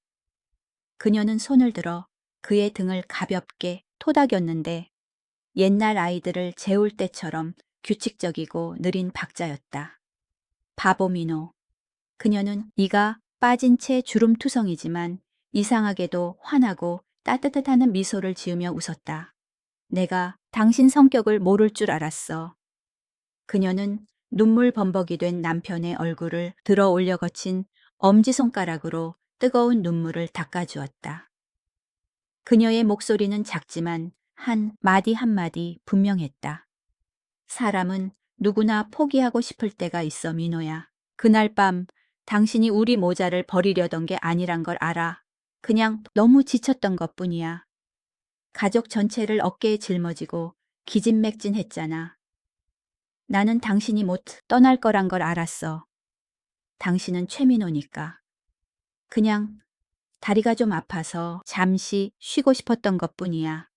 그녀는 손을 들어 그의 등을 가볍게 토닥였는데 옛날 아이들을 재울 때처럼 규칙적이고 느린 박자였다. 바보 민호. 그녀는 이가 빠진 채 주름투성이지만 이상하게도 환하고 따뜻하는 미소를 지으며 웃었다. 내가 당신 성격을 모를 줄 알았어. 그녀는 눈물 범벅이 된 남편의 얼굴을 들어 올려 거친 엄지손가락으로 뜨거운 눈물을 닦아주었다. 그녀의 목소리는 작지만 한 마디 한마디 분명했다. 사람은 누구나 포기하고 싶을 때가 있어, 민호야. 그날 밤 당신이 우리 모자를 버리려던 게 아니란 걸 알아. 그냥 너무 지쳤던 것뿐이야. 가족 전체를 어깨에 짊어지고 기진맥진했잖아. 나는 당신이 못 떠날 거란 걸 알았어. 당신은 최민호니까. 그냥 다리가 좀 아파서 잠시 쉬고 싶었던 것뿐이야.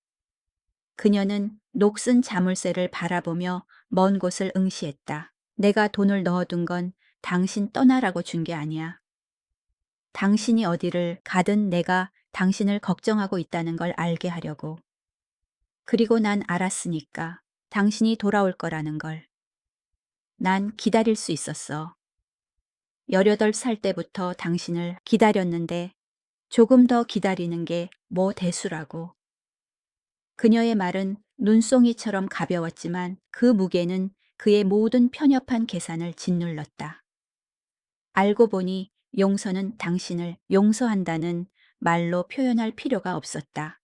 그녀는 녹슨 자물쇠를 바라보며 먼 곳을 응시했다. 내가 돈을 넣어둔 건 당신 떠나라고 준 게 아니야. 당신이 어디를 가든 내가 당신을 걱정하고 있다는 걸 알게 하려고. 그리고 난 알았으니까. 당신이 돌아올 거라는 걸. 난 기다릴 수 있었어. 18살 때부터 당신을 기다렸는데 조금 더 기다리는 게 뭐 대수라고. 그녀의 말은 눈송이처럼 가벼웠지만 그 무게는 그의 모든 편협한 계산을 짓눌렀다. 알고 보니 용서는 당신을 용서한다는 말로 표현할 필요가 없었다.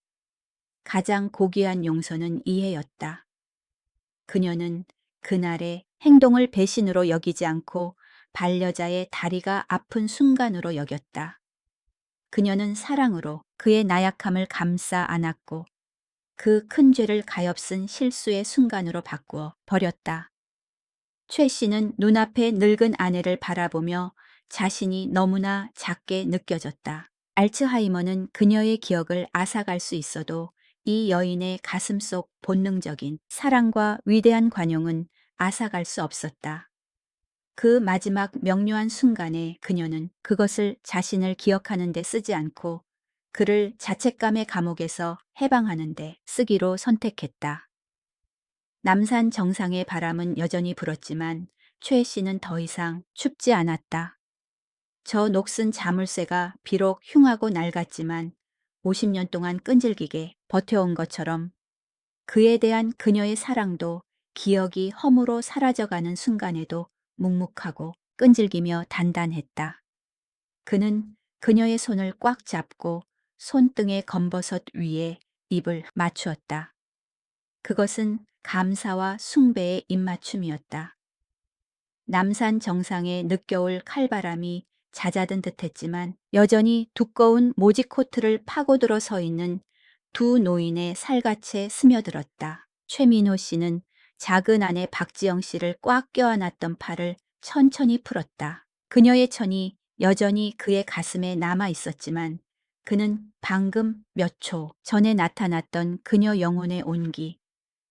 가장 고귀한 용서는 이해였다. 그녀는 그날의 행동을 배신으로 여기지 않고 반려자의 다리가 아픈 순간으로 여겼다. 그녀는 사랑으로 그의 나약함을 감싸 안았고 그 큰 죄를 가엾은 실수의 순간으로 바꾸어 버렸다. 최 씨는 눈앞의 늙은 아내를 바라보며 자신이 너무나 작게 느껴졌다. 알츠하이머는 그녀의 기억을 앗아갈 수 있어도 이 여인의 가슴 속 본능적인 사랑과 위대한 관용은 앗아갈 수 없었다. 그 마지막 명료한 순간에 그녀는 그것을 자신을 기억하는 데 쓰지 않고 그를 자책감의 감옥에서 해방하는 데 쓰기로 선택했다. 남산 정상의 바람은 여전히 불었지만 최 씨는 더 이상 춥지 않았다. 저 녹슨 자물쇠가 비록 흉하고 낡았지만 50년 동안 끈질기게 버텨온 것처럼 그에 대한 그녀의 사랑도 기억이 허무로 사라져가는 순간에도 묵묵하고 끈질기며 단단했다. 그는 그녀의 손을 꽉 잡고 손등의 검버섯 위에 입을 맞추었다. 그것은 감사와 숭배의 입맞춤이었다. 남산 정상의 늦겨울 칼바람이 잦아든 듯했지만 여전히 두꺼운 모지 코트를 파고들어 서 있는 두 노인의 살갗에 스며들었다. 최민호 씨는 작은 아내 박지영 씨를 꽉 껴안았던 팔을 천천히 풀었다. 그녀의 천이 여전히 그의 가슴에 남아 있었지만 그는 방금 몇 초 전에 나타났던 그녀 영혼의 온기,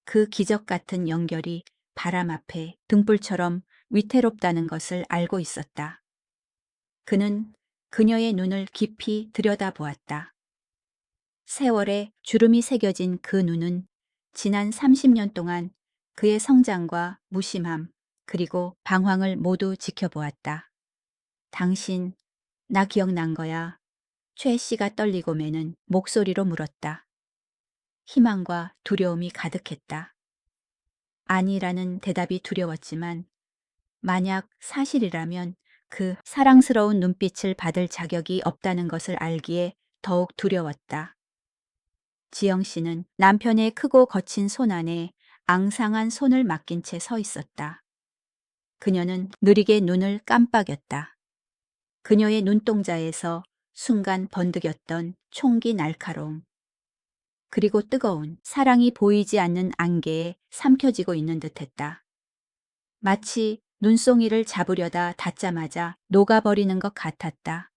그 기적 같은 연결이 바람 앞에 등불처럼 위태롭다는 것을 알고 있었다. 그는 그녀의 눈을 깊이 들여다보았다. 세월에 주름이 새겨진 그 눈은 지난 30년 동안 그의 성장과 무심함 그리고 방황을 모두 지켜보았다. 당신, 나 기억난 거야. 최 씨가 떨리고 매는 목소리로 물었다. 희망과 두려움이 가득했다. 아니라는 대답이 두려웠지만 만약 사실이라면 그 사랑스러운 눈빛을 받을 자격이 없다는 것을 알기에 더욱 두려웠다. 지영 씨는 남편의 크고 거친 손 안에 앙상한 손을 맡긴 채 서 있었다. 그녀는 느리게 눈을 깜빡였다. 그녀의 눈동자에서 순간 번득였던 총기 날카로움. 그리고 뜨거운 사랑이 보이지 않는 안개에 삼켜지고 있는 듯했다. 마치 눈송이를 잡으려다 닿자마자 녹아버리는 것 같았다.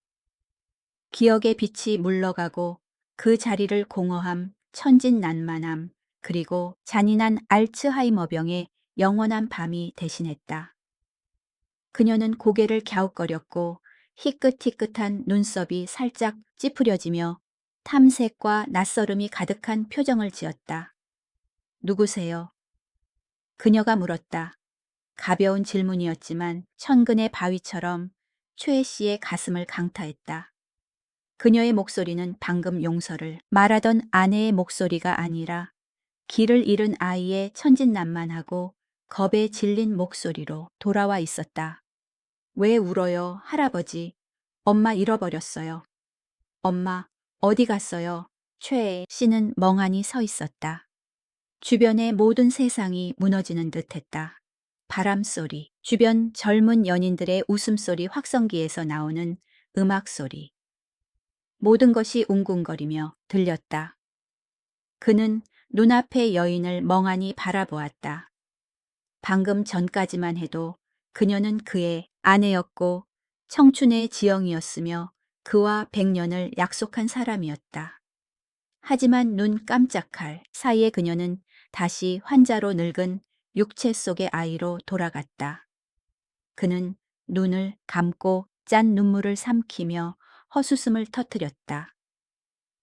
기억의 빛이 물러가고 그 자리를 공허함, 천진난만함, 그리고 잔인한 알츠하이머병의 영원한 밤이 대신했다. 그녀는 고개를 갸웃거렸고 희끗희끗한 눈썹이 살짝 찌푸려지며 탐색과 낯설음이 가득한 표정을 지었다. 누구세요? 그녀가 물었다. 가벼운 질문이었지만 천근의 바위처럼 최 씨의 가슴을 강타했다. 그녀의 목소리는 방금 용서를 말하던 아내의 목소리가 아니라 길을 잃은 아이의 천진난만하고 겁에 질린 목소리로 돌아와 있었다. 왜 울어요, 할아버지? 엄마 잃어버렸어요. 엄마, 어디 갔어요? 최 씨는 멍하니 서 있었다. 주변의 모든 세상이 무너지는 듯했다. 바람소리, 주변 젊은 연인들의 웃음소리, 확성기에서 나오는 음악소리. 모든 것이 웅웅거리며 들렸다. 그는 눈앞의 여인을 멍하니 바라보았다. 방금 전까지만 해도 그녀는 그의 아내였고 청춘의 지영이었으며 그와 100년을 약속한 사람이었다. 하지만 눈 깜짝할 사이에 그녀는 다시 환자로 늙은 육체 속의 아이로 돌아갔다. 그는 눈을 감고 짠 눈물을 삼키며 헛웃음을 터뜨렸다.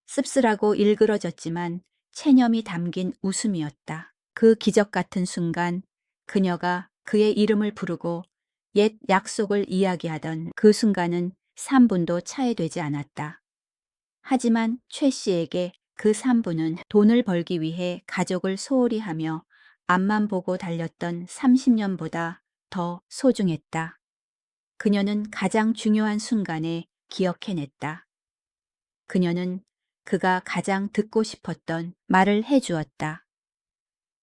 씁쓸하고 일그러졌지만 체념이 담긴 웃음이었다. 그 기적 같은 순간 그녀가 그의 이름을 부르고 옛 약속을 이야기하던 그 순간은 3분도 차이되지 않았다. 하지만 최 씨에게 그 3분은 돈을 벌기 위해 가족을 소홀히 하며 앞만 보고 달렸던 30년보다 더 소중했다. 그녀는 가장 중요한 순간에 기억해냈다. 그녀는 그가 가장 듣고 싶었던 말을 해주었다.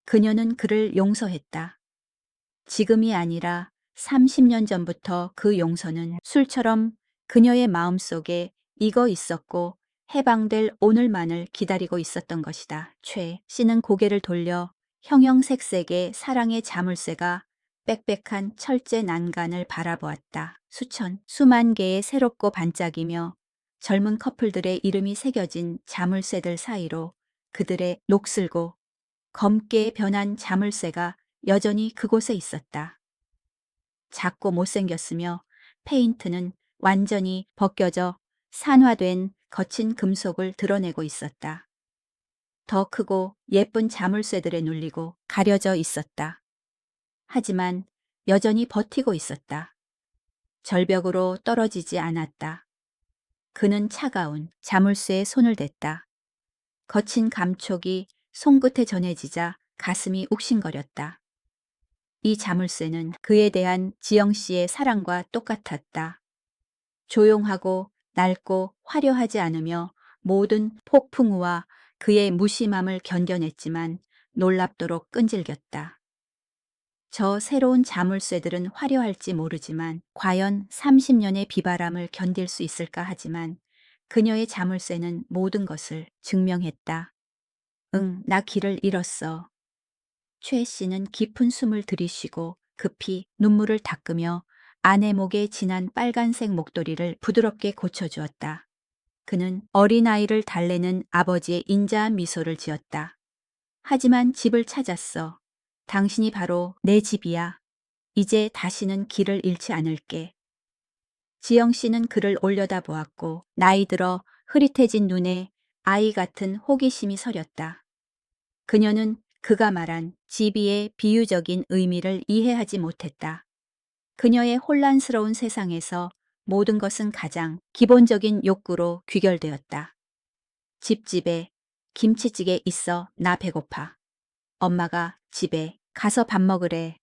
그녀는 그를 용서했다. 지금이 아니라 30년 전부터 그 용서는 술처럼 그녀의 마음속에 익어 있었고 해방될 오늘만을 기다리고 있었던 것이다. 최 씨는 고개를 돌려 형형색색의 사랑의 자물쇠가 빽빽한 철제 난간을 바라보았다. 수만 개의 새롭고 반짝이며 젊은 커플들의 이름이 새겨진 자물쇠들 사이로 그들의 녹슬고 검게 변한 자물쇠가 여전히 그곳에 있었다. 작고 못생겼으며 페인트는 완전히 벗겨져 산화된 거친 금속을 드러내고 있었다. 더 크고 예쁜 자물쇠들에 눌리고 가려져 있었다. 하지만 여전히 버티고 있었다. 절벽으로 떨어지지 않았다. 그는 차가운 자물쇠에 손을 댔다. 거친 감촉이 손끝에 전해지자 가슴이 욱신거렸다. 이 자물쇠는 그에 대한 지영 씨의 사랑과 똑같았다. 조용하고 낡고 화려하지 않으며 모든 폭풍우와 그의 무심함을 견뎌냈지만 놀랍도록 끈질겼다. 저 새로운 자물쇠들은 화려할지 모르지만 과연 30년의 비바람을 견딜 수 있을까 하지만 그녀의 자물쇠는 모든 것을 증명했다. 응, 나 길을 잃었어. 최 씨는 깊은 숨을 들이쉬고 급히 눈물을 닦으며 아내 목에 진한 빨간색 목도리를 부드럽게 고쳐주었다. 그는 어린아이를 달래는 아버지의 인자한 미소를 지었다. 하지만 집을 찾았어. 당신이 바로 내 집이야. 이제 다시는 길을 잃지 않을게. 지영 씨는 그를 올려다보았고 나이 들어 흐릿해진 눈에 아이 같은 호기심이 서렸다. 그녀는 그가 말한 집이의 비유적인 의미를 이해하지 못했다. 그녀의 혼란스러운 세상에서 모든 것은 가장 기본적인 욕구로 귀결되었다. 집에 김치찌개 있어, 나 배고파. 엄마가 집에 가서 밥 먹으래.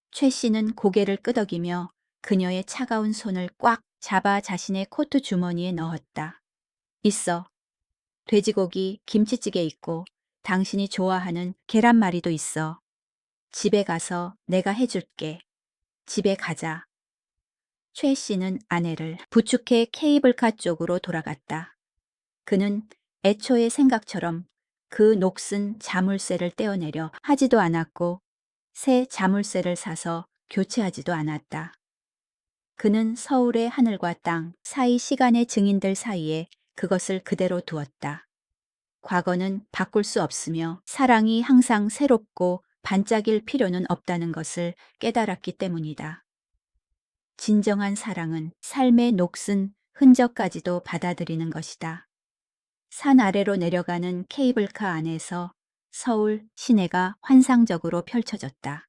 최 씨는 고개를 끄덕이며 그녀의 차가운 손을 꽉 잡아 자신의 코트 주머니에 넣었다. 있어. 돼지고기 김치찌개 있고 당신이 좋아하는 계란말이도 있어. 집에 가서 내가 해줄게. 집에 가자. 최 씨는 아내를 부축해 케이블카 쪽으로 돌아갔다. 그는 애초의 생각처럼 그 녹슨 자물쇠를 떼어내려 하지도 않았고 새 자물쇠를 사서 교체하지도 않았다. 그는 서울의 하늘과 땅 사이 시간의 증인들 사이에 그것을 그대로 두었다. 과거는 바꿀 수 없으며 사랑이 항상 새롭고 반짝일 필요는 없다는 것을 깨달았기 때문이다. 진정한 사랑은 삶의 녹슨 흔적까지도 받아들이는 것이다. 산 아래로 내려가는 케이블카 안에서 서울 시내가 환상적으로 펼쳐졌다.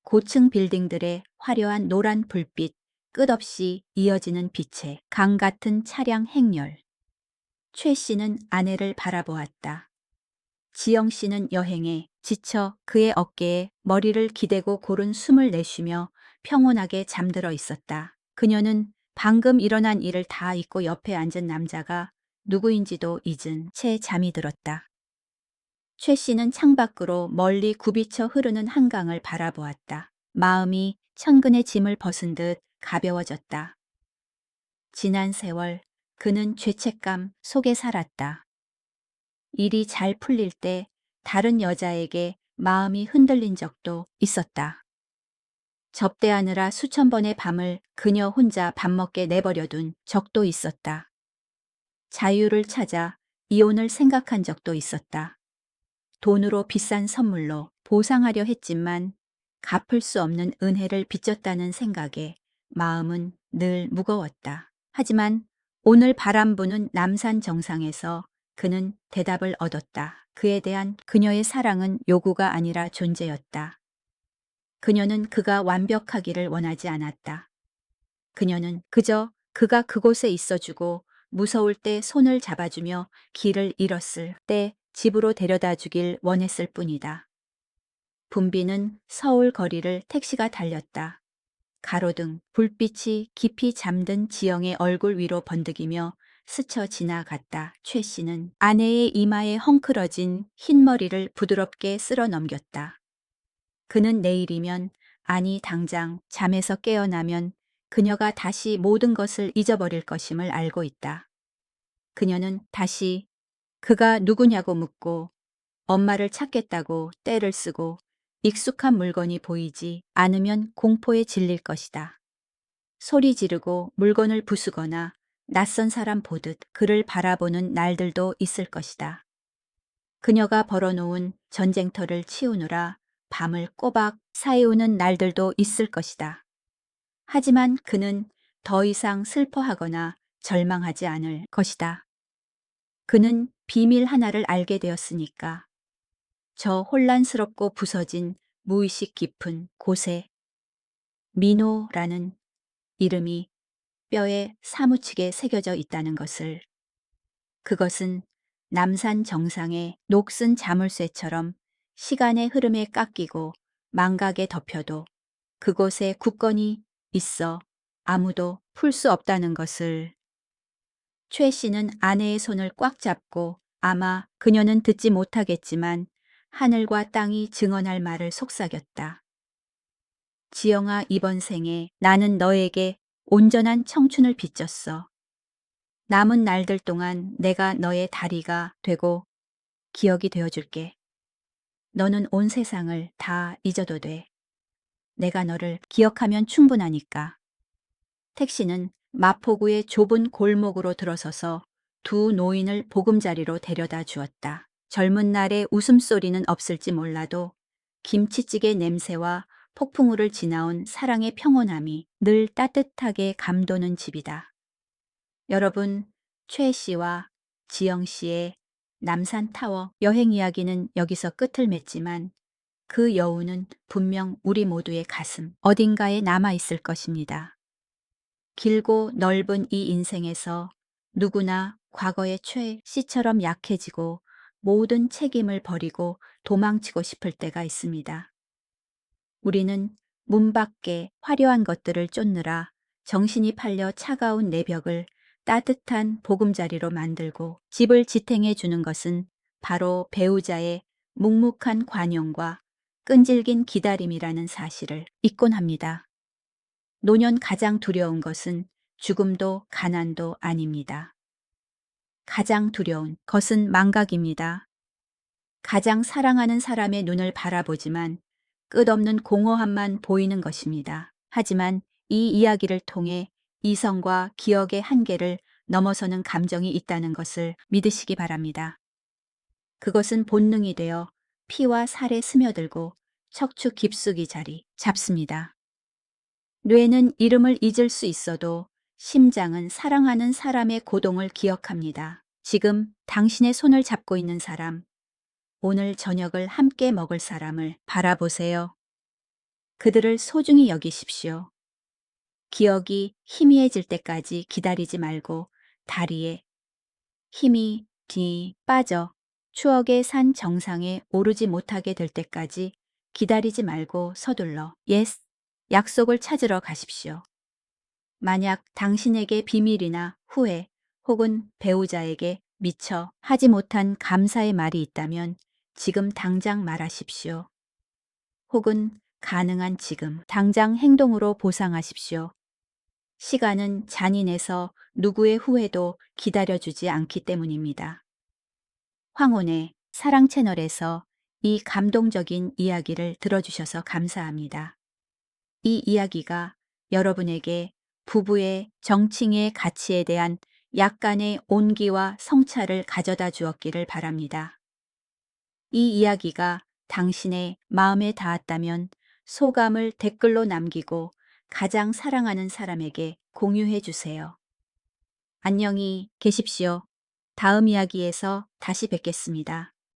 고층 빌딩들의 화려한 노란 불빛, 끝없이 이어지는 빛의 강 같은 차량 행렬. 최 씨는 아내를 바라보았다. 지영 씨는 여행에 지쳐 그의 어깨에 머리를 기대고 고른 숨을 내쉬며 평온하게 잠들어 있었다. 그녀는 방금 일어난 일을 다 잊고 옆에 앉은 남자가 누구인지도 잊은 채 잠이 들었다. 최 씨는 창밖으로 멀리 굽이쳐 흐르는 한강을 바라보았다. 마음이 천근의 짐을 벗은 듯 가벼워졌다. 지난 세월 그는 죄책감 속에 살았다. 일이 잘 풀릴 때 다른 여자에게 마음이 흔들린 적도 있었다. 접대하느라 수천 번의 밤을 그녀 혼자 밥 먹게 내버려둔 적도 있었다. 자유를 찾아 이혼을 생각한 적도 있었다. 돈으로 비싼 선물로 보상하려 했지만 갚을 수 없는 은혜를 빚졌다는 생각에 마음은 늘 무거웠다. 하지만 오늘 바람 부는 남산 정상에서 그는 대답을 얻었다. 그에 대한 그녀의 사랑은 요구가 아니라 존재였다. 그녀는 그가 완벽하기를 원하지 않았다. 그녀는 그저 그가 그곳에 있어주고 무서울 때 손을 잡아주며 길을 잃었을 때 집으로 데려다 주길 원했을 뿐이다. 붐비는 서울 거리를 택시가 달렸다. 가로등, 불빛이 깊이 잠든 지영의 얼굴 위로 번득이며 스쳐 지나갔다. 최 씨는 아내의 이마에 헝클어진 흰 머리를 부드럽게 쓸어 넘겼다. 그는 내일이면, 아니 당장 잠에서 깨어나면 그녀가 다시 모든 것을 잊어버릴 것임을 알고 있다. 그녀는 다시 그가 누구냐고 묻고 엄마를 찾겠다고 떼를 쓰고 익숙한 물건이 보이지 않으면 공포에 질릴 것이다. 소리 지르고 물건을 부수거나 낯선 사람 보듯 그를 바라보는 날들도 있을 것이다. 그녀가 벌어놓은 전쟁터를 치우느라 밤을 꼬박 사이우는 날들도 있을 것이다. 하지만 그는 더 이상 슬퍼하거나 절망하지 않을 것이다. 그는 비밀 하나를 알게 되었으니까. 저 혼란스럽고 부서진 무의식 깊은 곳에 민호라는 이름이 뼈에 사무치게 새겨져 있다는 것을. 그것은 남산 정상의 녹슨 자물쇠처럼 시간의 흐름에 깎이고 망각에 덮여도 그곳에 굳건히 있어 아무도 풀 수 없다는 것을. 최 씨는 아내의 손을 꽉 잡고 아마 그녀는 듣지 못하겠지만 하늘과 땅이 증언할 말을 속삭였다. 지영아, 이번 생에 나는 너에게 온전한 청춘을 빚졌어. 남은 날들 동안 내가 너의 다리가 되고 기억이 되어줄게. 너는 온 세상을 다 잊어도 돼. 내가 너를 기억하면 충분하니까. 택시는 마포구의 좁은 골목으로 들어서서 두 노인을 보금자리로 데려다 주었다. 젊은 날의 웃음소리는 없을지 몰라도 김치찌개 냄새와 폭풍우를 지나온 사랑의 평온함이 늘 따뜻하게 감도는 집이다. 여러분, 최 씨와 지영 씨의 남산타워 여행 이야기는 여기서 끝을 맺지만 그 여운은 분명 우리 모두의 가슴 어딘가에 남아있을 것입니다. 길고 넓은 이 인생에서 누구나 과거의 최 씨처럼 약해지고 모든 책임을 버리고 도망치고 싶을 때가 있습니다. 우리는 문 밖에 화려한 것들을 쫓느라 정신이 팔려 차가운 내 벽을 따뜻한 보금자리로 만들고 집을 지탱해 주는 것은 바로 배우자의 묵묵한 관용과 끈질긴 기다림이라는 사실을 잊곤 합니다. 노년 가장 두려운 것은 죽음도 가난도 아닙니다. 가장 두려운 것은 망각입니다. 가장 사랑하는 사람의 눈을 바라보지만 끝없는 공허함만 보이는 것입니다. 하지만 이 이야기를 통해 이성과 기억의 한계를 넘어서는 감정이 있다는 것을 믿으시기 바랍니다. 그것은 본능이 되어 피와 살에 스며들고 척추 깊숙이 자리 잡습니다. 뇌는 이름을 잊을 수 있어도 심장은 사랑하는 사람의 고동을 기억합니다. 지금 당신의 손을 잡고 있는 사람, 오늘 저녁을 함께 먹을 사람을 바라보세요. 그들을 소중히 여기십시오. 기억이 희미해질 때까지 기다리지 말고 다리에 힘이 빠져 추억의 산 정상에 오르지 못하게 될 때까지 기다리지 말고 서둘러 약속을 찾으러 가십시오. 만약 당신에게 비밀이나 후회 혹은 배우자에게 미처 하지 못한 감사의 말이 있다면 지금 당장 말하십시오. 혹은 가능한 지금 당장 행동으로 보상하십시오. 시간은 잔인해서 누구의 후회도 기다려주지 않기 때문입니다. 황혼의 사랑 채널에서 이 감동적인 이야기를 들어주셔서 감사합니다. 이 이야기가 여러분에게 부부의 정칭의 가치에 대한 약간의 온기와 성찰을 가져다 주었기를 바랍니다. 이 이야기가 당신의 마음에 닿았다면 소감을 댓글로 남기고 가장 사랑하는 사람에게 공유해 주세요. 안녕히 계십시오. 다음 이야기에서 다시 뵙겠습니다.